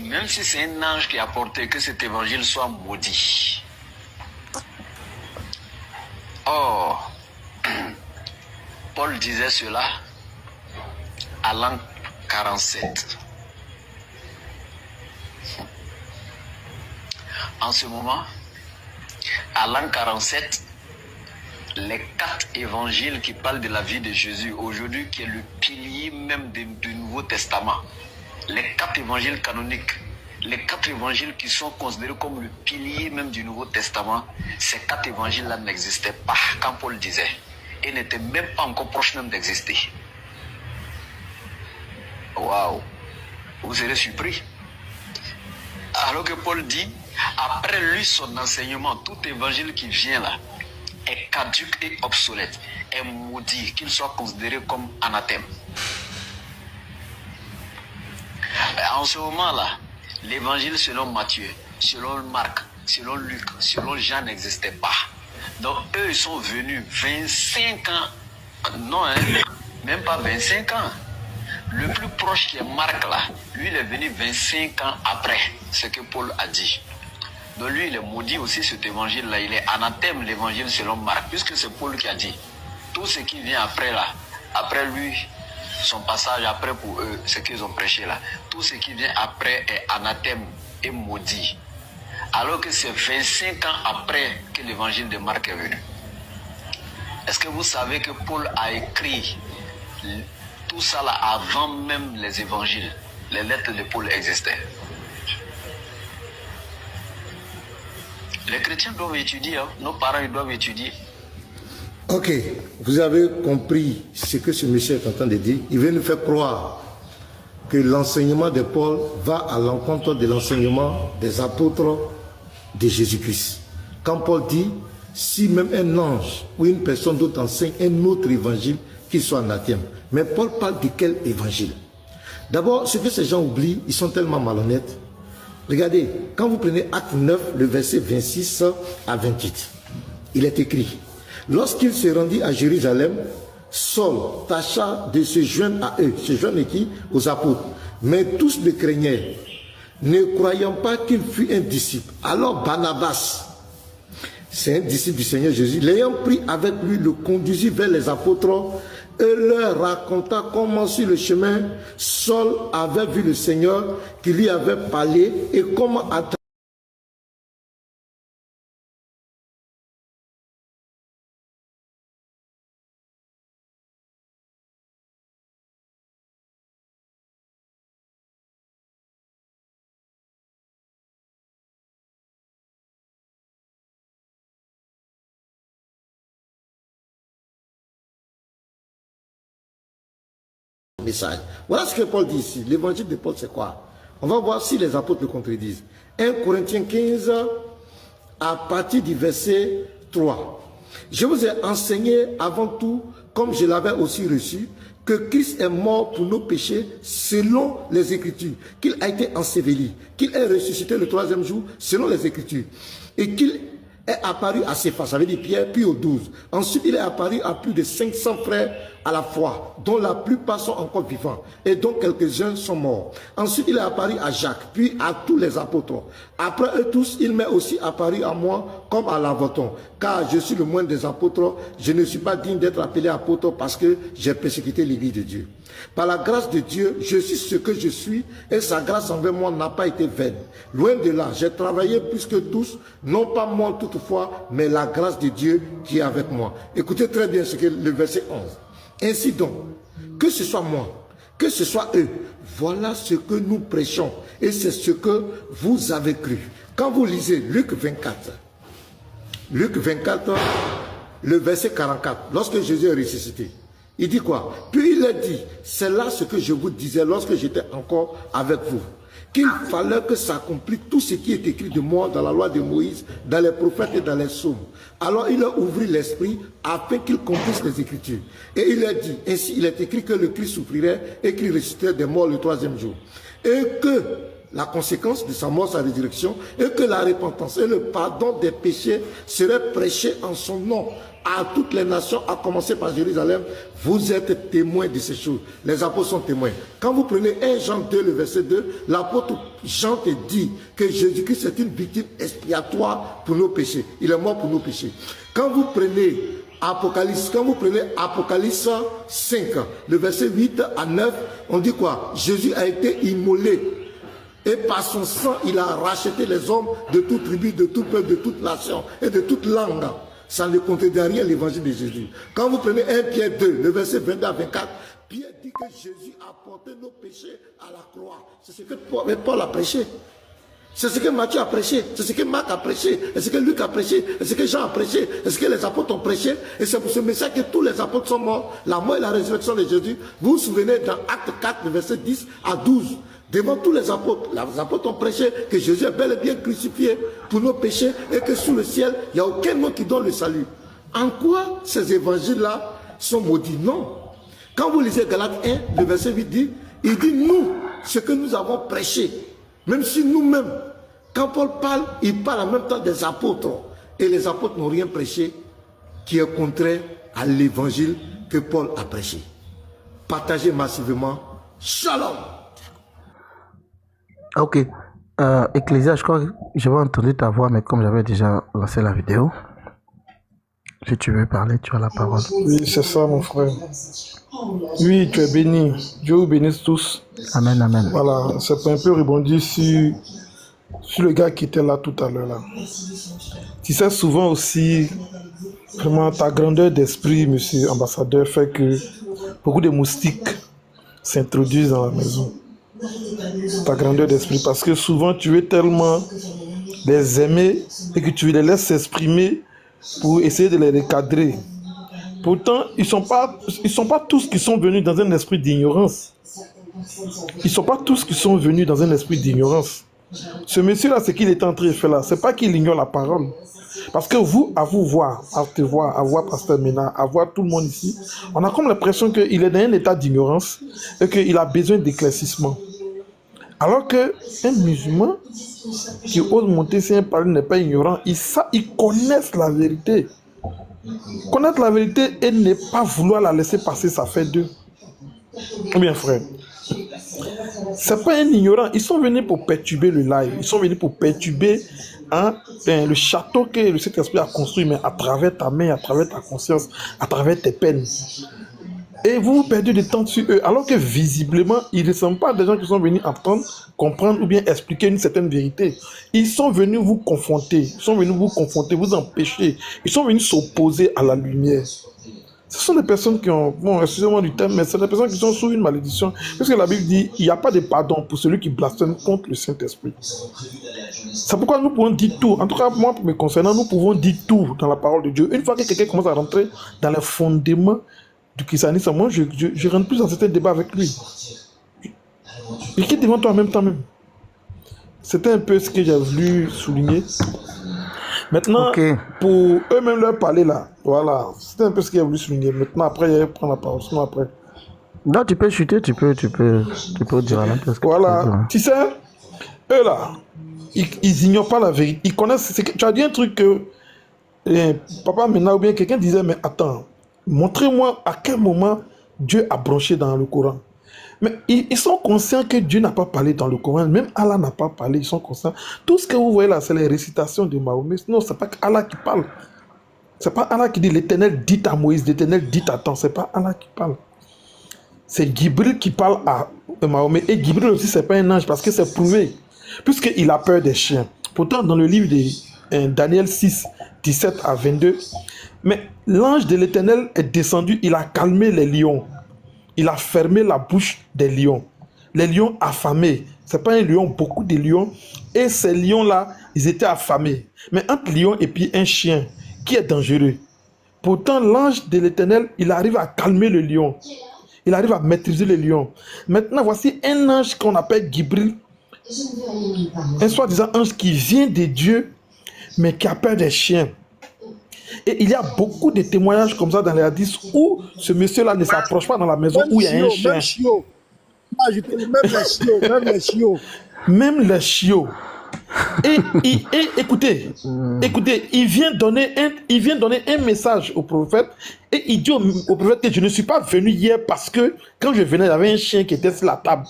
Speaker 7: même si c'est un ange qui a apporté que cet évangile soit maudit. Or, Paul disait cela à l'an 47. En ce moment, à l'an 47, les 4 évangiles qui parlent de la vie de Jésus, aujourd'hui qui est le pilier même du Nouveau Testament, les 4 évangiles canoniques, les 4 évangiles qui sont considérés comme le pilier même du Nouveau Testament, ces 4 évangiles-là n'existaient pas quand Paul disait, et n'étaient même pas encore proches même d'exister. Waouh! Vous serez surpris. Alors que Paul dit, après lui son enseignement, tout évangile qui vient là est caduc et obsolète, est maudit, qu'il soit considéré comme anathème. En ce moment-là, l'évangile selon Matthieu, selon Marc, selon Luc, selon Jean n'existait pas. Donc eux, ils sont venus 25 ans, non, hein, même pas 25 ans. Le plus proche qui est Marc là, lui il est venu 25 ans après ce que Paul a dit. Donc lui il est maudit aussi cet évangile là, il est anathème l'évangile selon Marc, puisque c'est Paul qui a dit. Tout ce qui vient après là, après lui, son passage après pour eux, ce qu'ils ont prêché là, tout ce qui vient après est anathème et maudit. Alors que c'est 25 ans après que l'évangile de Marc est venu. Est-ce que vous savez que Paul a écrit tout ça là avant même les évangiles? Les lettres de Paul existaient. Les chrétiens doivent étudier, hein? Nos parents ils doivent étudier.
Speaker 1: Ok, vous avez compris ce que ce monsieur est en train de dire. Il veut nous faire croire que l'enseignement de Paul va à l'encontre de l'enseignement des apôtres de Jésus-Christ. Quand Paul dit, si même un ange ou une personne d'autre enseigne un autre évangile, qu'il soit anathème. Mais Paul parle de quel évangile? D'abord, ce que ces gens oublient, ils sont tellement malhonnêtes. Regardez, quand vous prenez Acte 9, le verset 26 à 28, il est écrit, lorsqu'il se rendit à Jérusalem, Saul tâcha de se joindre à eux. Se joindre qui? Aux apôtres. Mais tous le craignaient, ne croyant pas qu'il fût un disciple. Alors Barnabas, c'est un disciple du Seigneur Jésus, l'ayant pris avec lui, le conduisit vers les apôtres et leur raconta comment sur le chemin, Saul avait vu le Seigneur qui lui avait parlé et comment à message. Voilà ce que Paul dit ici. L'évangile de Paul, c'est quoi? On va voir si les apôtres le contredisent. 1 Corinthiens 15, à partir du verset 3. Je vous ai enseigné avant tout, comme je l'avais aussi reçu, que Christ est mort pour nos péchés selon les Écritures, qu'il a été enseveli, qu'il est ressuscité le 3e jour selon les Écritures, et qu'il est apparu à Céphas, ça veut dire Pierre, puis aux 12. Ensuite, il est apparu à plus de 500 frères à la fois, dont la plupart sont encore vivants, et dont quelques-uns sont morts. Ensuite, il est apparu à Jacques, puis à tous les apôtres. Après eux tous, il m'est aussi apparu à moi comme à l'avoton, car je suis le moindre des apôtres, je ne suis pas digne d'être appelé apôtre parce que j'ai persécuté l'Église de Dieu. Par la grâce de Dieu, je suis ce que je suis, et sa grâce envers moi n'a pas été vaine. Loin de là, j'ai travaillé plus que tous, non pas moi toutefois, mais la grâce de Dieu qui est avec moi. Écoutez très bien ce que le verset 11. Ainsi donc, que ce soit moi, que ce soit eux, voilà ce que nous prêchons, et c'est ce que vous avez cru. Quand vous lisez Luc 24, le verset 44, lorsque Jésus est ressuscité, il dit quoi? Puis il a dit, c'est là ce que je vous disais lorsque j'étais encore avec vous, qu'il fallait que s'accomplisse tout ce qui est écrit de moi dans la loi de Moïse, dans les prophètes et dans les psaumes. Alors il a ouvert l'esprit afin qu'il complisse les Écritures. Et il a dit, ainsi il est écrit que le Christ souffrirait et qu'il ressusciterait des morts le 3e jour. Et que la conséquence de sa mort, sa résurrection, et que la repentance et le pardon des péchés seraient prêchés en son nom à toutes les nations, à commencer par Jérusalem. Vous êtes témoins de ces choses. Les apôtres sont témoins. Quand vous prenez 1 Jean 2, le verset 2, l'apôtre Jean te dit que Jésus-Christ est une victime expiatoire pour nos péchés. Il est mort pour nos péchés. Quand vous prenez Apocalypse 5, le verset 8 à 9, on dit quoi? Jésus a été immolé. Et par son sang, il a racheté les hommes de toute tribu, de tout peuple, de toute nation et de toute langue. Ça ne contredit rien l'évangile de Jésus. Quand vous prenez 1 Pierre 2, le verset 22 à 24, Pierre dit que Jésus a porté nos péchés à la croix. C'est ce que Paul a prêché. C'est ce que Matthieu a prêché. C'est ce que Marc a prêché. C'est ce que Luc a prêché. C'est ce que Jean a prêché. C'est ce que les apôtres ont prêché. Et c'est pour ce message que tous les apôtres sont morts. La mort et la résurrection de Jésus. Vous vous souvenez dans Acte 4, le verset 10 à 12. Devant tous les apôtres ont prêché que Jésus est bel et bien crucifié pour nos péchés et que sous le ciel, il n'y a aucun nom qui donne le salut. En quoi ces évangiles-là sont maudits? Non. Quand vous lisez Galates 1, le verset 8 dit, il dit nous, ce que nous avons prêché, même si nous-mêmes, quand Paul parle, il parle en même temps des apôtres. Et les apôtres n'ont rien prêché qui est contraire à l'évangile que Paul a prêché. Partagez massivement. Shalom.
Speaker 3: Ok. Ecclésia, je crois que j'avais entendu ta voix, mais comme j'avais déjà lancé la vidéo, si tu veux parler, tu as la parole.
Speaker 6: Oui, c'est ça, mon frère. Oui, tu es béni. Dieu vous bénisse tous.
Speaker 3: Amen, amen.
Speaker 6: Voilà, ça peut un peu rebondir sur le gars qui était là tout à l'heure. Là. Tu sais, souvent aussi, vraiment, ta grandeur d'esprit, monsieur ambassadeur, fait que beaucoup de moustiques s'introduisent dans la maison. Ta grandeur d'esprit, parce que souvent tu veux tellement les aimer et que tu les laisses s'exprimer pour essayer de les recadrer. Pourtant, ils sont pas tous qui sont venus dans un esprit d'ignorance. Ils sont pas tous qui sont venus dans un esprit d'ignorance. Ce monsieur-là, ce qu'il est en train de faire là, c'est pas qu'il ignore la parole. Parce que vous, à vous voir, à te voir, à voir Pasteur Mena, à voir tout le monde ici, on a comme l'impression qu'il est dans un état d'ignorance et qu'il a besoin d'éclaircissement. Alors qu'un musulman qui ose monter sur un palier n'est pas ignorant, ils connaissent la vérité. Connaître la vérité et ne pas vouloir la laisser passer, ça fait deux. Ou bien frère, c'est pas un ignorant, ils sont venus pour perturber le live, ils sont venus pour perturber le château que le Saint-Esprit a construit, mais à travers ta main, à travers ta conscience, à travers tes peines. Et vous perdez du temps sur eux, alors que visiblement, ils ne sont pas des gens qui sont venus apprendre, comprendre ou bien expliquer une certaine vérité. Ils sont venus vous confronter, vous empêcher. Ils sont venus s'opposer à la lumière. Ce sont des personnes qui ont, bon, excusez-moi du terme, mais c'est des personnes qui sont sous une malédiction. Parce que la Bible dit, il n'y a pas de pardon pour celui qui blasphème contre le Saint-Esprit. C'est pourquoi nous pouvons dire tout. En tout cas, moi, pour me concernant, nous pouvons dire tout dans la parole de Dieu. Une fois que quelqu'un commence à rentrer dans les fondements du christianisme, moi, je ne rentre plus dans ce débat avec lui. Il quitte devant toi en même temps même. C'était un peu ce que j'ai voulu souligner. Maintenant, pour eux-mêmes leur parler là, voilà, c'était un peu ce qu'il a voulu souligner. Maintenant, après, il prend la parole, sinon après.
Speaker 3: Non, tu peux chuter, tu peux dire à l'intérieur.
Speaker 6: Voilà, tu sais, eux là, ils ignorent pas la vérité. Ils connaissent, tu as dit un truc que Papa Mena ou bien quelqu'un disait, mais attends, montrez-moi à quel moment Dieu a branché dans le Coran. Mais ils sont conscients que Dieu n'a pas parlé dans le Coran, même Allah n'a pas parlé, ils sont conscients. Tout ce que vous voyez là, c'est les récitations de Mahomet. Non, c'est pas Allah qui parle. C'est pas Allah qui dit l'Éternel dit à Moïse, l'Éternel dit à tant. C'est pas Allah qui parle. C'est Gibril qui parle à Mahomet. Et Gibril aussi, c'est pas un ange parce que c'est prouvé. Puisqu'il a peur des chiens. Pourtant, dans le livre de Daniel 6, 17 à 22, mais l'ange de l'Éternel est descendu, il a calmé les lions. Il a fermé la bouche des lions. Les lions affamés. Ce n'est pas un lion, beaucoup de lions. Et ces lions-là, ils étaient affamés. Mais entre lion et puis un chien, qui est dangereux. Pourtant, l'ange de l'Éternel, il arrive à calmer le lion. Il arrive à maîtriser le lion. Maintenant, voici un ange qu'on appelle Gibril. Un soi-disant ange qui vient de Dieu, mais qui a peur des chiens. Et il y a beaucoup de témoignages comme ça dans les hadiths où ce monsieur-là ne s'approche pas dans la maison où il y a un chien. Même les chiots. Même les chiots. Et écoutez, il vient donner un message au prophète et il dit au prophète que je ne suis pas venu hier parce que quand je venais, il y avait un chien qui était sur la table.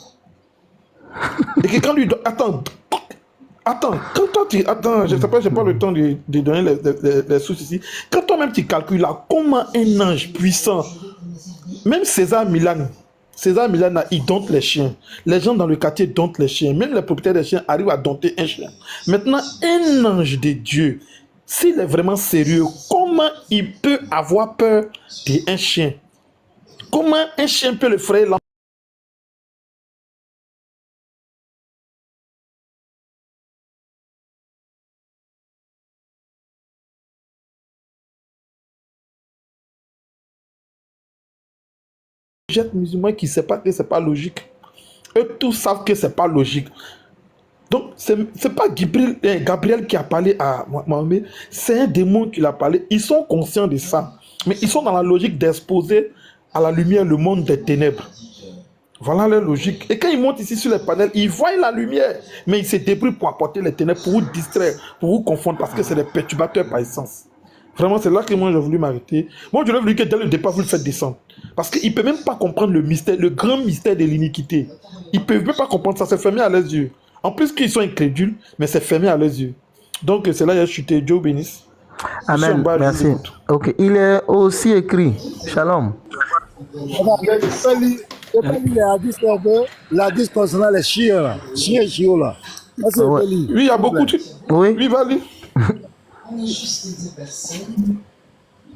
Speaker 6: Et que quand lui... Attends, quand toi tu... Attends, je ne sais pas, je n'ai pas le temps de donner les sources ici. Quand toi-même tu calcules là, comment un ange puissant, même César Milan, il dompte les chiens. Les gens dans le quartier domptent les chiens. Même les propriétaires des chiens arrivent à dompter un chien. Maintenant, un ange de Dieu, s'il est vraiment sérieux, comment il peut avoir peur d'un chien? Comment un chien peut le frayer là? Musulman qui ne sait pas que c'est pas logique. Eux tous savent que c'est pas logique. Donc c'est pas Gabriel qui a parlé à Mahomet, c'est un démon qui l'a parlé. Ils sont conscients de ça, mais ils sont dans la logique d'exposer à la lumière le monde des ténèbres. Voilà leur logique. Et quand ils montent ici sur les panels, ils voient la lumière, mais ils se débrouillent pour apporter les ténèbres, pour vous distraire, pour vous confondre, parce que c'est des perturbateurs par essence. Vraiment, c'est là que moi j'ai voulu m'arrêter. Moi, je l'ai voulu que dès le départ, vous le faites descendre. Parce qu'ils ne peuvent même pas comprendre le mystère, le grand mystère de l'iniquité. Ils ne peuvent même pas comprendre ça, c'est fermé à leurs yeux. En plus qu'ils sont incrédules, mais c'est fermé à leurs yeux. Donc c'est là que j'ai chuté. Dieu bénisse.
Speaker 3: Amen, merci. Ok, il est aussi écrit. Shalom.
Speaker 8: La disque concernant les chiens là. Chiens là.
Speaker 6: Ouais. Oui, il y a beaucoup de...
Speaker 3: Oui.
Speaker 6: Oui, va lire.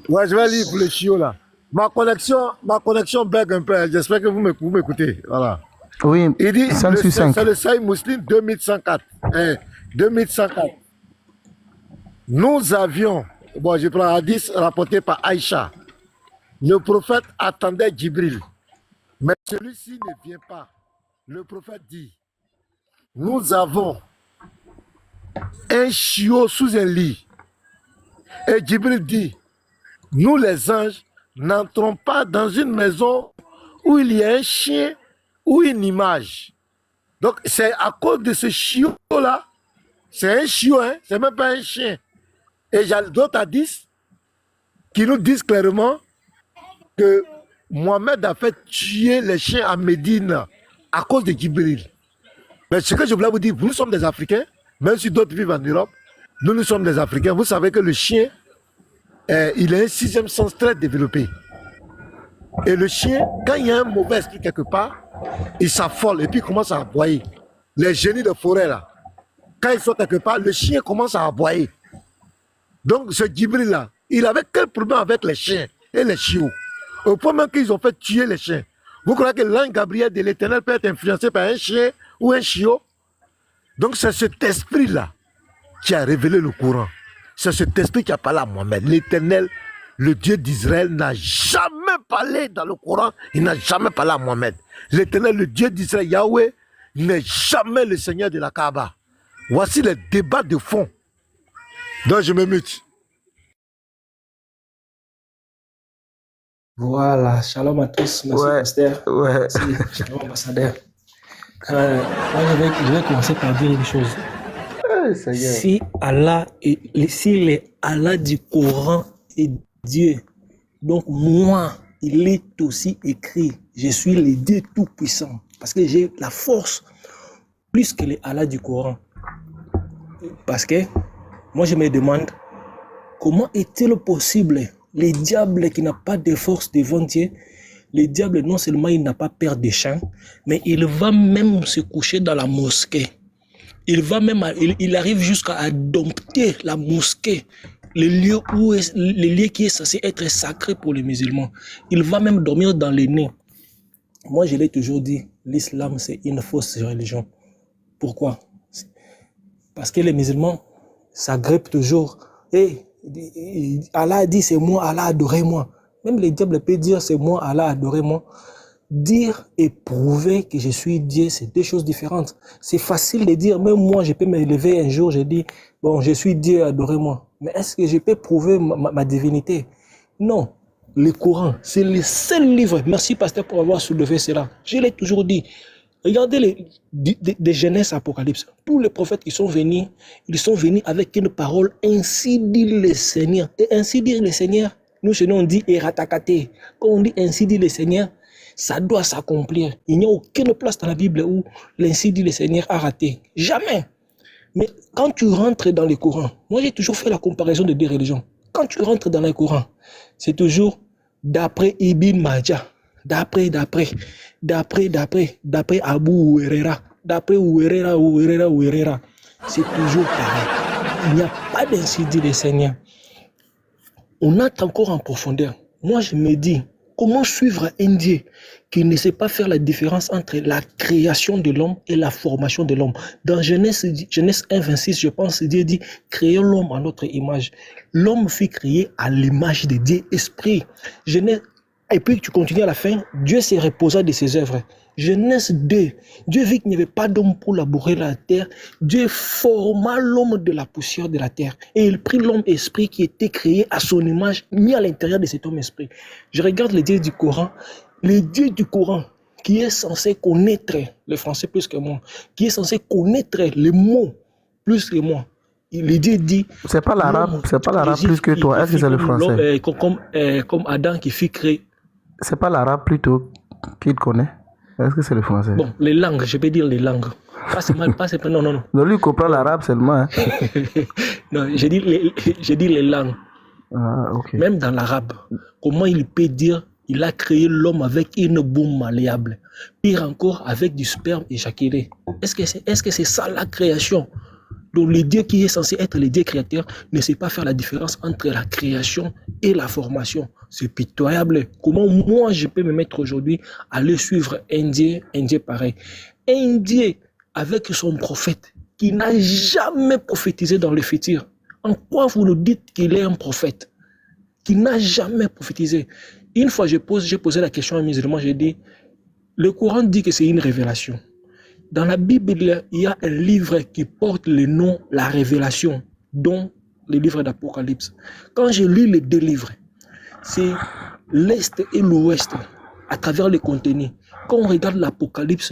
Speaker 8: Ouais, je vais lire pour les chiots là. Ma connexion bug un peu. J'espère que vous m'écoutez. Voilà.
Speaker 3: Oui,
Speaker 8: il dit,
Speaker 3: 565.
Speaker 8: c'est le Sahih Muslim 2104. 2104. Nous avions, bon, je prends un hadith rapporté par Aïcha. Le prophète attendait Djibril. Mais celui-ci ne vient pas. Le prophète dit, nous avons un chiot sous un lit. Et Djibril dit, nous les anges n'entrons pas dans une maison où il y a un chien ou une image. Donc c'est à cause de ce chiot-là, c'est un chiot, hein? C'est même pas un chien. Et j'ai d'autres hadiths qui nous disent clairement que Mohamed a fait tuer les chiens à Médine à cause de Djibril. Mais ce que je voulais vous dire, nous sommes des Africains, même si d'autres vivent en Europe, nous sommes des Africains. Vous savez que le chien, il a un sixième sens très développé. Et le chien, quand il y a un mauvais esprit quelque part, il s'affole et puis il commence à aboyer. Les génies de forêt là, quand ils sont quelque part, le chien commence à aboyer. Donc ce Djibril là, il avait quel problème avec les chiens et les chiots? Au point même qu'ils ont fait tuer les chiens. Vous croyez que l'ange Gabriel de l'Éternel peut être influencé par un chien ou un chiot? Donc c'est cet esprit-là qui a révélé le Coran. C'est cet esprit qui a parlé à Mohamed. L'Éternel, le Dieu d'Israël, n'a jamais parlé dans le Coran. Il n'a jamais parlé à Mohamed. L'Éternel, le Dieu d'Israël, Yahweh, n'est jamais le Seigneur de la Kaaba. Voici les débats de fond. Donc je me mute.
Speaker 9: Voilà, shalom à tous, merci pasteur. Merci, shalom ambassadeur. Moi, je vais commencer par dire une chose. Si Allah, si les Allah du Coran est Dieu, donc moi, il est aussi écrit, je suis le Dieu tout-puissant, parce que j'ai la force plus que les Allah du Coran. Parce que moi, je me demande, comment est-il possible, les diables qui n'ont pas de force devant Dieu, le diable, non seulement il n'a pas peur des chiens, mais il va même se coucher dans la mosquée. Il arrive jusqu'à dompter la mosquée, le lieu qui est censé être sacré pour les musulmans. Il va même dormir dans les nids. Moi, je l'ai toujours dit, l'islam, c'est une fausse religion. Pourquoi? Parce que les musulmans s'agrippent toujours. Allah a dit, c'est moi, Allah adorez-moi. Même les diables peuvent dire, c'est moi, Allah adorez-moi. Dire et prouver que je suis Dieu, c'est deux choses différentes. C'est facile de dire, même moi, je peux me lever un jour, je dis, bon, je suis Dieu, adorez-moi. Mais est-ce que je peux prouver ma divinité? Non. Le Coran, c'est le seul livre. Merci, pasteur, pour avoir soulevé cela. Je l'ai toujours dit. Regardez des Genèse Apocalypse. Tous les prophètes qui sont venus, ils sont venus avec une parole, ainsi dit le Seigneur. Et ainsi dit le Seigneur, nous, chez nous, on dit eratakate. Quand on dit ainsi dit le Seigneur, ça doit s'accomplir. Il n'y a aucune place dans la Bible où l'ainsi dit le Seigneur a raté. Jamais. Mais quand tu rentres dans le Coran, moi j'ai toujours fait la comparaison de deux religions. Quand tu rentres dans le Coran, c'est toujours d'après Ibn Majah, d'après Abu Huraira, d'après Huraira. C'est toujours pareil. Il n'y a pas d'ainsi dit le Seigneur. On entre encore en profondeur. Moi je me dis, comment suivre un Dieu qui ne sait pas faire la différence entre la création de l'homme et la formation de l'homme? Dans Genèse 1:26, je pense, Dieu dit, créons l'homme à notre image. L'homme fut créé à l'image de Dieu, esprit. Et puis tu continues à la fin, Dieu se reposa de ses œuvres. Genèse 2, Dieu vit qu'il n'y avait pas d'homme pour labourer la terre. Dieu forma l'homme de la poussière de la terre. Et il prit l'homme esprit qui était créé à son image, mis à l'intérieur de cet homme esprit. Je regarde les dieux du Coran. Les dieux du Coran, qui est censé connaître le français plus que moi, qui est censé connaître les mots plus que moi. Les dieux dit...
Speaker 3: C'est pas l'arabe plus que toi. Est-ce que c'est le français?
Speaker 9: Comme Adam qui fut créé.
Speaker 3: C'est pas l'arabe plutôt qu'il connaît? Est-ce que c'est le français?
Speaker 9: Bon, les langues, je peux dire les langues. Non.
Speaker 3: Non, lui comprend l'arabe seulement. Hein.
Speaker 9: Non, j'ai dit les langues.
Speaker 3: Ah, ok.
Speaker 9: Même dans l'arabe, comment il peut dire il a créé l'homme avec une boum malléable, pire encore avec du sperme éjaculé. Est-ce que c'est ça la création? Donc le Dieu qui est censé être le Dieu créateur ne sait pas faire la différence entre la création et la formation. C'est pitoyable. Comment moi je peux me mettre aujourd'hui à aller suivre un Dieu pareil? Un Dieu avec son prophète qui n'a jamais prophétisé dans le futur. En quoi vous nous dites qu'il est un prophète? Qui n'a jamais prophétisé. Une fois j'ai posé la question à un musulman, j'ai dit, le Coran dit que c'est une révélation. Dans la Bible, il y a un livre qui porte le nom La Révélation, dont le livre d'Apocalypse. Quand je lis les deux livres, c'est l'Est et l'Ouest à travers les contenus. Quand on regarde l'Apocalypse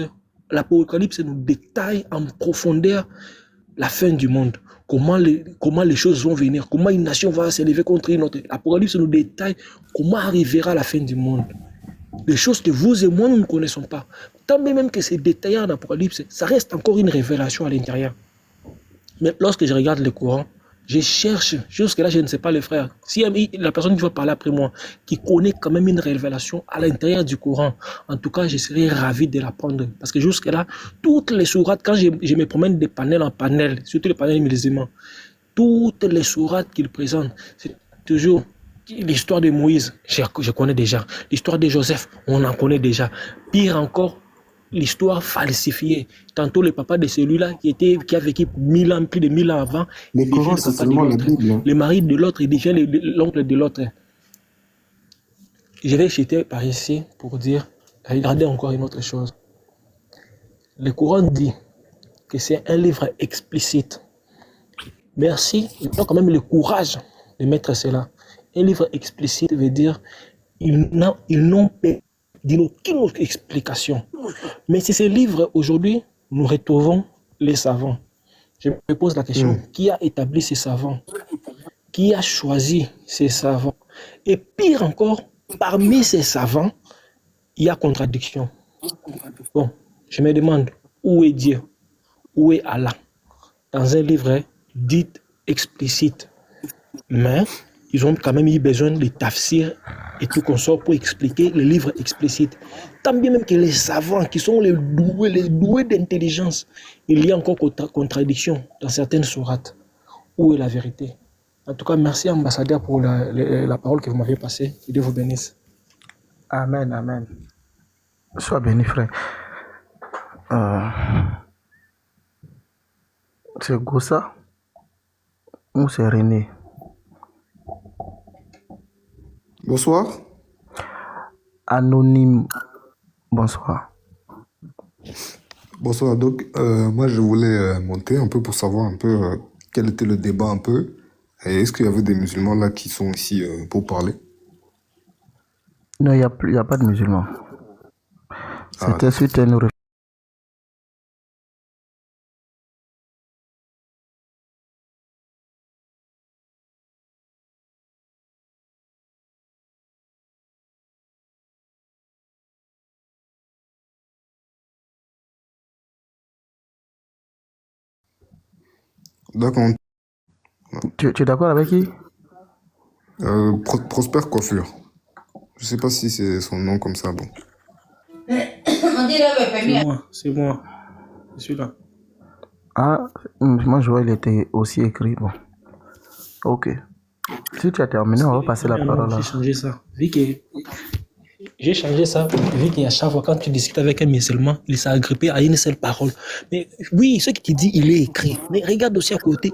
Speaker 9: nous détaille en profondeur la fin du monde. Comment les choses vont venir, comment une nation va s'élever contre une autre. L'Apocalypse nous détaille comment arrivera la fin du monde. Des choses que vous et moi, nous ne connaissons pas. Tant même que c'est détaillé en Apocalypse, ça reste encore une révélation à l'intérieur. Mais lorsque je regarde le Coran, Je cherche, jusque-là, je ne sais pas le frère. Si la personne qui va parler après moi, qui connaît quand même une révélation à l'intérieur du Coran, en tout cas, je serais ravi de l'apprendre. Parce que jusque-là, toutes les sourates, quand je me promène de panel en panel, surtout les panels musulmans, toutes les sourates qu'il présente, c'est toujours l'histoire de Moïse, je connais déjà. L'histoire de Joseph, on en connaît déjà. Pire encore, l'histoire falsifiée. Tantôt le papa de celui-là qui a vécu plus de 1000 ans avant,
Speaker 10: le Coran, c'est seulement la Bible.
Speaker 9: Le mari de l'autre, il devient l'oncle de l'autre. Je vais jeter par ici pour dire, regardez encore une autre chose. Le Coran dit que c'est un livre explicite. Merci, ils ont quand même le courage de mettre cela. Un livre explicite veut dire ils n'ont aucune explication. Mais c'est ce livre, aujourd'hui, nous retrouvons les savants. Je me pose la question, qui a établi ces savants? Qui a choisi ces savants? Et pire encore, parmi ces savants, il y a contradiction. Bon, je me demande, où est Dieu? Où est Allah? Dans un livre dit explicite. Mais ils ont quand même eu besoin de tafsir et tout consort pour expliquer le livre explicite. Tant bien même que les savants qui sont les doués d'intelligence, il y a encore contradiction dans certaines sourates. Où est la vérité? En tout cas, merci ambassadeur pour la parole que vous m'avez passée. Que Dieu vous bénisse.
Speaker 3: Amen, amen. Sois béni, frère. C'est Gossa ou c'est René?
Speaker 10: Bonsoir.
Speaker 3: Anonyme. Bonsoir.
Speaker 10: Bonsoir. Donc, moi, je voulais monter un peu pour savoir un peu quel était le débat un peu. Et est-ce qu'il y avait des musulmans là qui sont ici pour parler?
Speaker 3: Non, il n'y a pas de musulmans. C'était suite à une
Speaker 10: D'accord.
Speaker 3: Tu es d'accord avec qui?
Speaker 10: Prosper Coiffure. Je sais pas si c'est son nom comme ça, bon.
Speaker 9: C'est moi. Je suis là.
Speaker 3: Ah, moi je vois il était aussi écrit. Bon. Ok. Si tu as terminé, on va passer la parole là.
Speaker 9: J'ai changé ça. J'ai changé ça, vu qu'à chaque fois quand tu discutes avec un musulman, il s'est agrippé à une seule parole. Mais oui, ce qui te dit, il est écrit. Mais regarde aussi à côté.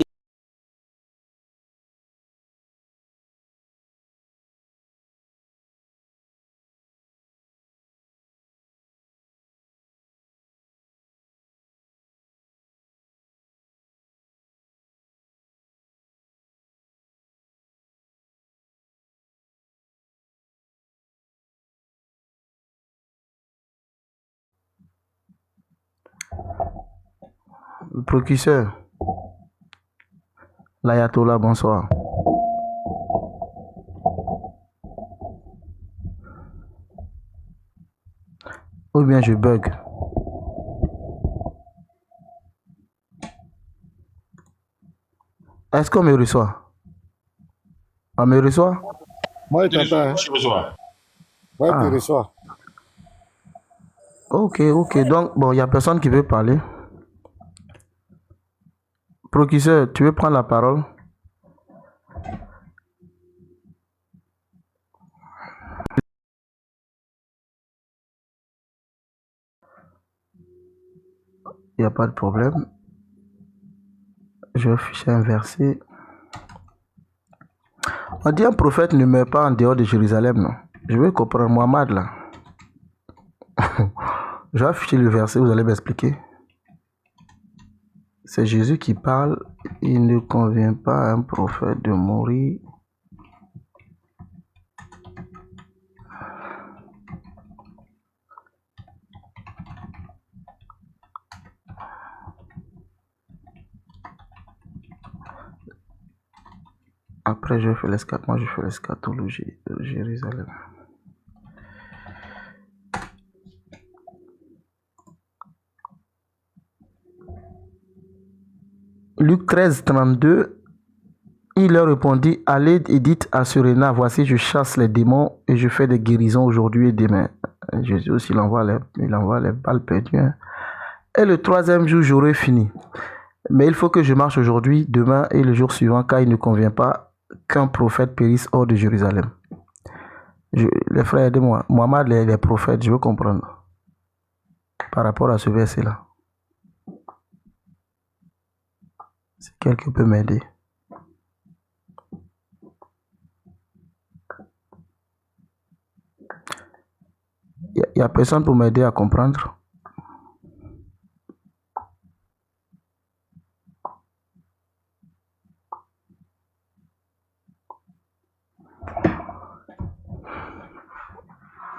Speaker 3: Le procureur. L'ayatollah, bonsoir. Ou bien je bug. Est-ce qu'on me reçoit? On me reçoit?
Speaker 1: Moi, je t'entends.
Speaker 4: Je reçois.
Speaker 1: Ouais, tu reçois.
Speaker 3: Ok. Donc, bon, il n'y a personne qui veut parler. Procureur, tu veux prendre la parole? Il n'y a pas de problème. Je vais afficher un verset. On dit un prophète ne meurt pas en dehors de Jérusalem, non? Je veux comprendre Mohamed là. Je vais afficher le verset, vous allez m'expliquer. C'est Jésus qui parle. Il ne convient pas à un prophète de mourir. Après, je fais moi je fais l'eschatologie de Jérusalem. Luc 13, 32 Il leur répondit, allez et dites à Serena, voici je chasse les démons et je fais des guérisons aujourd'hui et demain. Jésus aussi, il envoie les balles perdues. Hein. Et le 3e jour, j'aurai fini. Mais il faut que je marche aujourd'hui, demain et le jour suivant, car il ne convient pas qu'un prophète périsse hors de Jérusalem. Les frères, aidez-moi. Mohammed, les prophètes, je veux comprendre. Par rapport à ce verset-là. Si quelqu'un peut m'aider. Il n'y a personne pour m'aider à comprendre.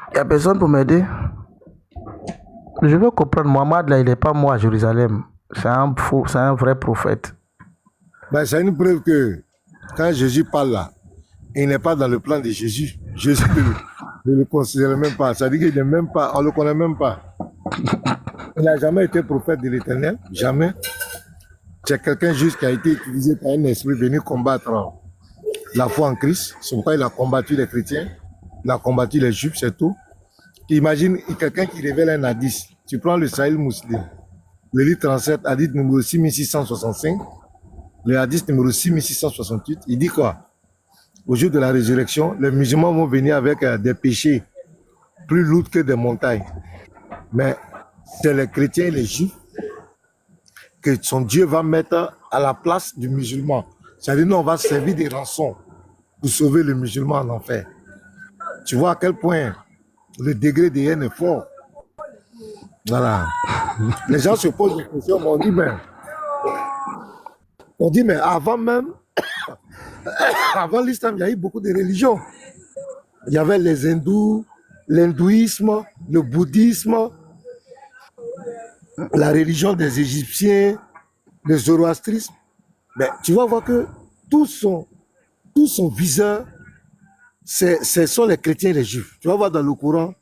Speaker 3: Il n'y a personne pour m'aider. Je veux comprendre. Mohammed, là, il n'est pas moi à Jérusalem. C'est un vrai prophète.
Speaker 8: Ben, c'est une preuve que quand Jésus parle là, il n'est pas dans le plan de Jésus. Jésus ne le considère même pas. Ça veut dire qu'il n'est même pas, on ne le connaît même pas. Il n'a jamais été prophète de l'Éternel. Jamais. C'est quelqu'un juste qui a été utilisé par un esprit venu combattre la foi en Christ. C'est pourquoi il a combattu les chrétiens. Il a combattu les juifs, c'est tout. Imagine quelqu'un qui révèle un hadith. Tu prends le Sahih Muslim, le livre 37, hadith numéro 6665, le hadith numéro 6668, il dit quoi? Au jour de la résurrection, les musulmans vont venir avec des péchés plus lourds que des montagnes. Mais c'est les chrétiens et les juifs que son Dieu va mettre à la place du musulman. C'est-à-dire, nous, on va servir des rançons pour sauver le musulman en enfer. Tu vois à quel point le degré de haine est fort. Voilà. Les gens se posent des questions, mais on dit, mais avant même, avant l'islam, il y a eu beaucoup de religions. Il y avait les hindous, l'hindouisme, le bouddhisme, la religion des Égyptiens, le zoroastrisme. Mais tu vas voir que tout son viseur, ce sont les chrétiens et les juifs. Tu vas voir dans le Coran,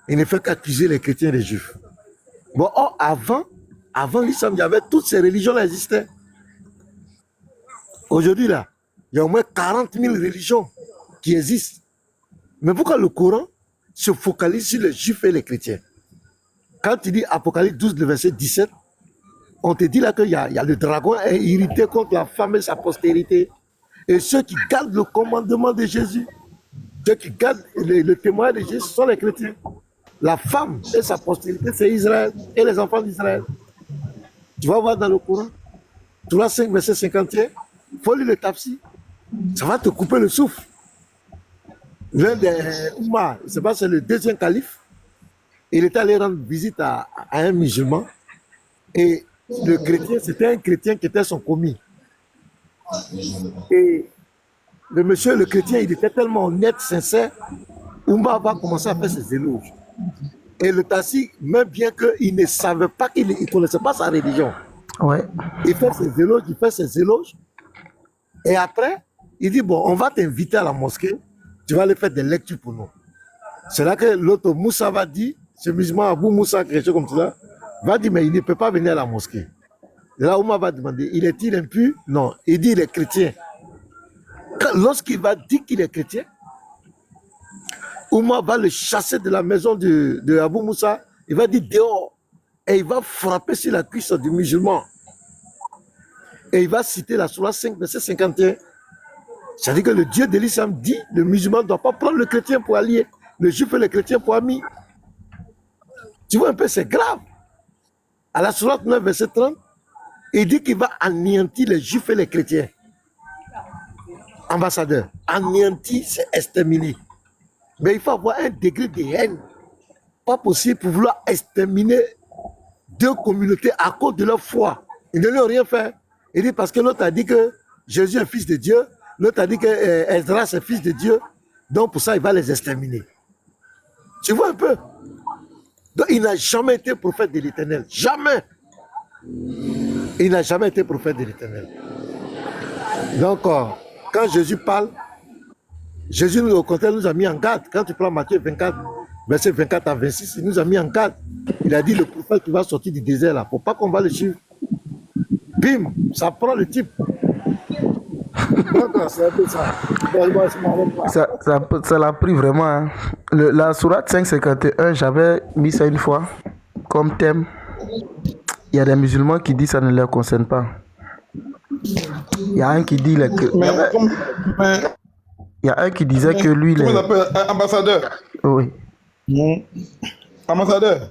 Speaker 8: il ne fait qu'accuser les chrétiens et les juifs. Bon, avant l'islam, il y avait toutes ces religions qui existaient. Aujourd'hui, là, il y a au moins 40 000 religions qui existent. Mais pourquoi le Coran se focalise sur les juifs et les chrétiens? Quand tu dis Apocalypse 12, le verset 17, on te dit là qu'il y a le dragon est irrité contre la femme et sa postérité. Et ceux qui gardent le commandement de Jésus, ceux qui gardent le témoin de Jésus, ce sont les chrétiens. La femme et sa postérité, c'est Israël et les enfants d'Israël. Tu vas voir dans le Coran, 3, 5, verset 51, il faut lire le tafsir. Ça va te couper le souffle. L'un des Oumar, je ne sais pas, c'est le deuxième calife, il était allé rendre visite à un musulman. Et le chrétien, c'était un chrétien qui était son commis. Et le monsieur, le chrétien, il était tellement honnête, sincère, Oumar va commencer à faire ses éloges. Et le Tassi, même bien qu'il ne savait pas, qu'il ne connaissait pas sa religion,
Speaker 3: ouais.
Speaker 8: Il fait ses éloges, et après, il dit, bon, on va t'inviter à la mosquée, tu vas aller faire des lectures pour nous. C'est là que l'autre Moussa va dire, ce musulman Abou Moussa, quelque chose comme ça, va dire, mais il ne peut pas venir à la mosquée. Et là, Oumar va demander, il est-il impur? Non, il dit, il est chrétien. Lorsqu'il va dire qu'il est chrétien, Oumar va le chasser de la maison de Abou Moussa, il va dire dehors, et il va frapper sur la cuisse du musulman. Et il va citer la Sourate 5, verset 51. C'est-à-dire que le Dieu de l'islam dit, le musulman ne doit pas prendre le chrétien pour allié, le juif et le chrétien pour amis. Tu vois un peu, c'est grave. À la Sourate 9, verset 30, il dit qu'il va anéantir les juifs et les chrétiens. Ambassadeur, anéantir, c'est exterminer. Mais il faut avoir un degré de haine. Pas possible pour vouloir exterminer deux communautés à cause de leur foi. Ils ne lui ont rien fait. Il dit parce que l'autre a dit que Jésus est fils de Dieu, l'autre a dit que Esdras est fils de Dieu, donc pour ça il va les exterminer. Tu vois un peu? Donc il n'a jamais été prophète de l'Éternel. Jamais. Il n'a jamais été prophète de l'Éternel. Donc quand Jésus parle, Jésus nous, au contraire, nous a mis en garde. Quand tu prends Matthieu 24, verset 24 à 26, il nous a mis en garde. Il a dit le prophète qui va sortir du désert là, il ne faut pas qu'on va le suivre. Bim, ça prend le type.
Speaker 6: C'est un peu ça.
Speaker 3: Ça l'a pris vraiment. Hein. La sourate 551, j'avais mis ça une fois comme thème. Il y a des musulmans qui disent que ça ne leur concerne pas. Il y a un qui dit... Il y a un qui disait que lui...
Speaker 6: Comment on appelle ambassadeur?
Speaker 3: Oui.
Speaker 6: Ambassadeur?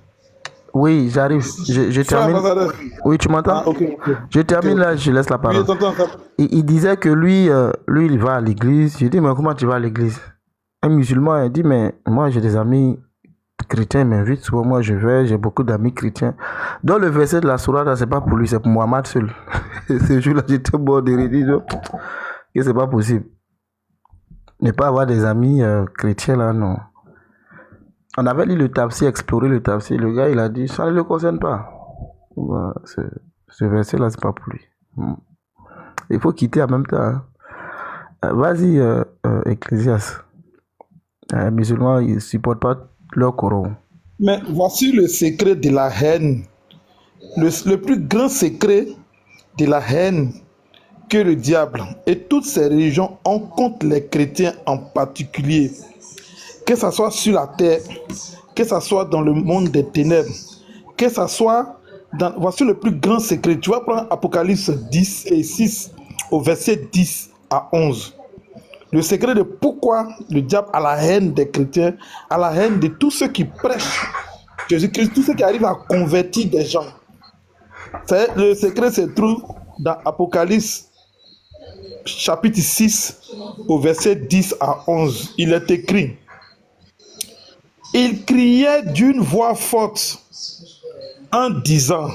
Speaker 3: Oui, j'arrive. Je termine. Oui, tu m'entends?
Speaker 6: Okay.
Speaker 3: Je termine là, je laisse la parole. Il disait que lui, il va à l'église. Je dis, mais comment tu vas à l'église? Un musulman, il dit, mais moi j'ai des amis chrétiens, ils m'invitent souvent, moi je vais, j'ai beaucoup d'amis chrétiens. Donc le verset de la sourate, c'est pas pour lui, c'est pour Mohamed seul. Ce jour-là, j'étais mort de rire, que c'est pas possible. Ne pas avoir des amis chrétiens là, non. On avait lu le tafsir, exploré le tafsir, le gars il a dit, ça ne le concerne pas. Bah, ce verset-là, c'est pas pour lui. Il faut quitter en même temps. Hein. Vas-y, Ecclésias. Les musulmans, ils ne supportent pas leur Coran.
Speaker 6: Mais voici le secret de la haine. Le plus grand secret de la haine que le diable et toutes ces religions ont contre les chrétiens en particulier. Que ce soit sur la terre, que ce soit dans le monde des ténèbres, que ce soit dans... Voici le plus grand secret. Tu vas prendre Apocalypse 10 et 6 au verset 10 à 11. Le secret de pourquoi le diable a la haine des chrétiens, a la haine de tous ceux qui prêchent Jésus-Christ, tous ceux qui arrivent à convertir des gens. Le secret se trouve dans Apocalypse chapitre 6 au verset 10 à 11. Il est écrit: il criait d'une voix forte en disant: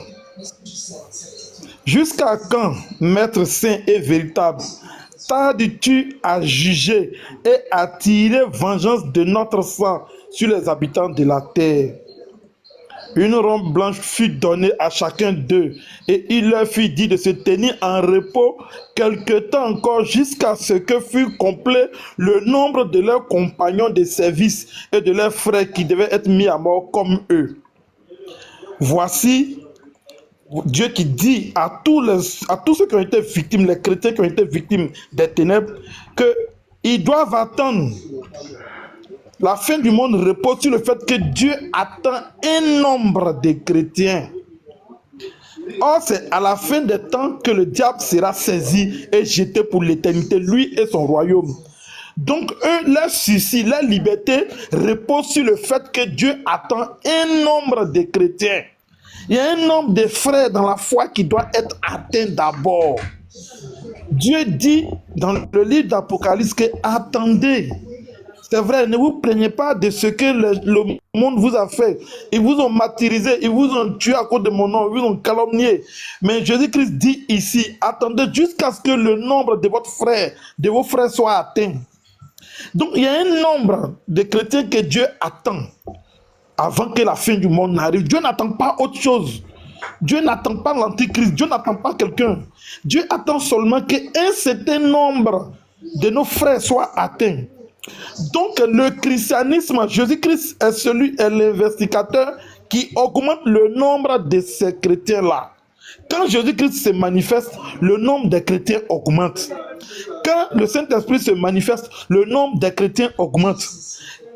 Speaker 6: jusqu'à quand, Maître saint et véritable, tardes-tu à juger et à tirer vengeance de notre sang sur les habitants de la terre? Une robe blanche fut donnée à chacun d'eux, et il leur fut dit de se tenir en repos quelque temps encore, jusqu'à ce que fût complet le nombre de leurs compagnons de service et de leurs frères qui devaient être mis à mort comme eux. Voici Dieu qui dit à tous ceux qui ont été victimes, les chrétiens qui ont été victimes des ténèbres, qu'ils doivent attendre. La fin du monde repose sur le fait que Dieu attend un nombre de chrétiens. Or, c'est à la fin des temps que le diable sera saisi et jeté pour l'éternité, lui et son royaume. Donc, eux, leur souci, leur liberté repose sur le fait que Dieu attend un nombre de chrétiens. Il y a un nombre de frères dans la foi qui doit être atteint d'abord. Dieu dit dans le livre d'Apocalypse que attendez. C'est vrai, ne vous plaignez pas de ce que le monde vous a fait. Ils vous ont martyrisé, ils vous ont tué à cause de mon nom, ils vous ont calomnié. Mais Jésus-Christ dit ici, attendez jusqu'à ce que le nombre de vos frères soit atteint. Donc il y a un nombre de chrétiens que Dieu attend avant que la fin du monde n'arrive. Dieu n'attend pas autre chose. Dieu n'attend pas l'antichrist, Dieu n'attend pas quelqu'un. Dieu attend seulement qu'un certain nombre de nos frères soient atteints. Donc le christianisme, Jésus-Christ est l'investigateur qui augmente le nombre de ces chrétiens-là. Quand Jésus-Christ se manifeste, le nombre de chrétiens augmente. Quand le Saint-Esprit se manifeste, le nombre de chrétiens augmente.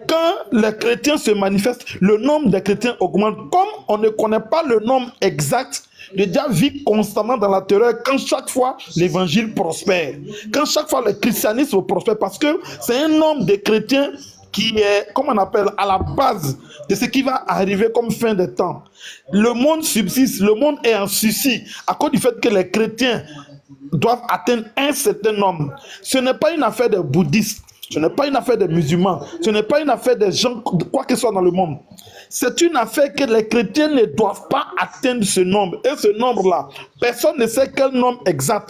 Speaker 6: Quand les chrétiens se manifestent, le nombre de chrétiens augmente. Comme on ne connaît pas le nombre exact, le diable vit constamment dans la terreur quand chaque fois l'évangile prospère. Quand chaque fois le christianisme prospère, parce que c'est un nombre de chrétiens qui est, comme on appelle, à la base de ce qui va arriver comme fin des temps. Le monde subsiste, le monde est en souci à cause du fait que les chrétiens doivent atteindre un certain nombre. Ce n'est pas une affaire des bouddhistes, ce n'est pas une affaire des musulmans, ce n'est pas une affaire des gens, quoi que ce soit dans le monde. C'est une affaire que les chrétiens ne doivent pas atteindre ce nombre. Et ce nombre-là, personne ne sait quel nombre exact.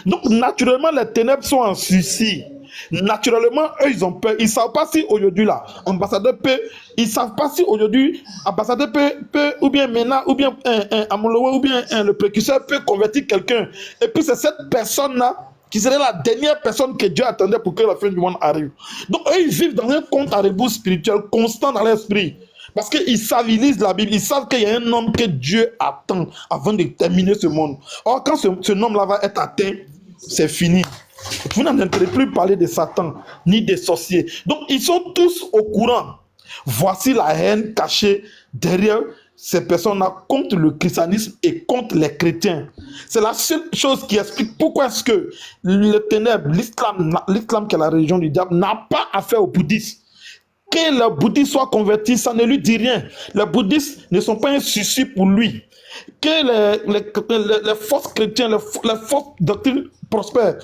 Speaker 6: Donc, naturellement, les ténèbres sont en souci. Naturellement, eux, ils ont peur. Ils ne savent pas si aujourd'hui, là, ambassadeur peut, ils ne savent pas si aujourd'hui, ambassadeur peut, ou bien Mena, ou bien Amolowe, ou bien le précurseur peut convertir quelqu'un. Et puis, c'est cette personne-là qui serait la dernière personne que Dieu attendait pour que la fin du monde arrive. Donc, eux, ils vivent dans un compte à rebours spirituel constant dans l'esprit. Parce qu'ils savent, ils lisent la Bible, ils savent qu'il y a un homme que Dieu attend avant de terminer ce monde. Or, quand ce homme-là va être atteint, c'est fini. Vous n'entendrez plus parler de Satan, ni des sorciers. Donc, ils sont tous au courant. Voici la haine cachée derrière ces personnes-là contre le christianisme et contre les chrétiens. C'est la seule chose qui explique pourquoi est-ce que le ténèbre, l'islam qui est la religion du diable, n'a pas affaire aux bouddhistes. Que les bouddhistes soient convertis, ça ne lui dit rien. Les bouddhistes ne sont pas un souci pour lui. Que les fausses chrétiens, les fausses doctrines prospèrent.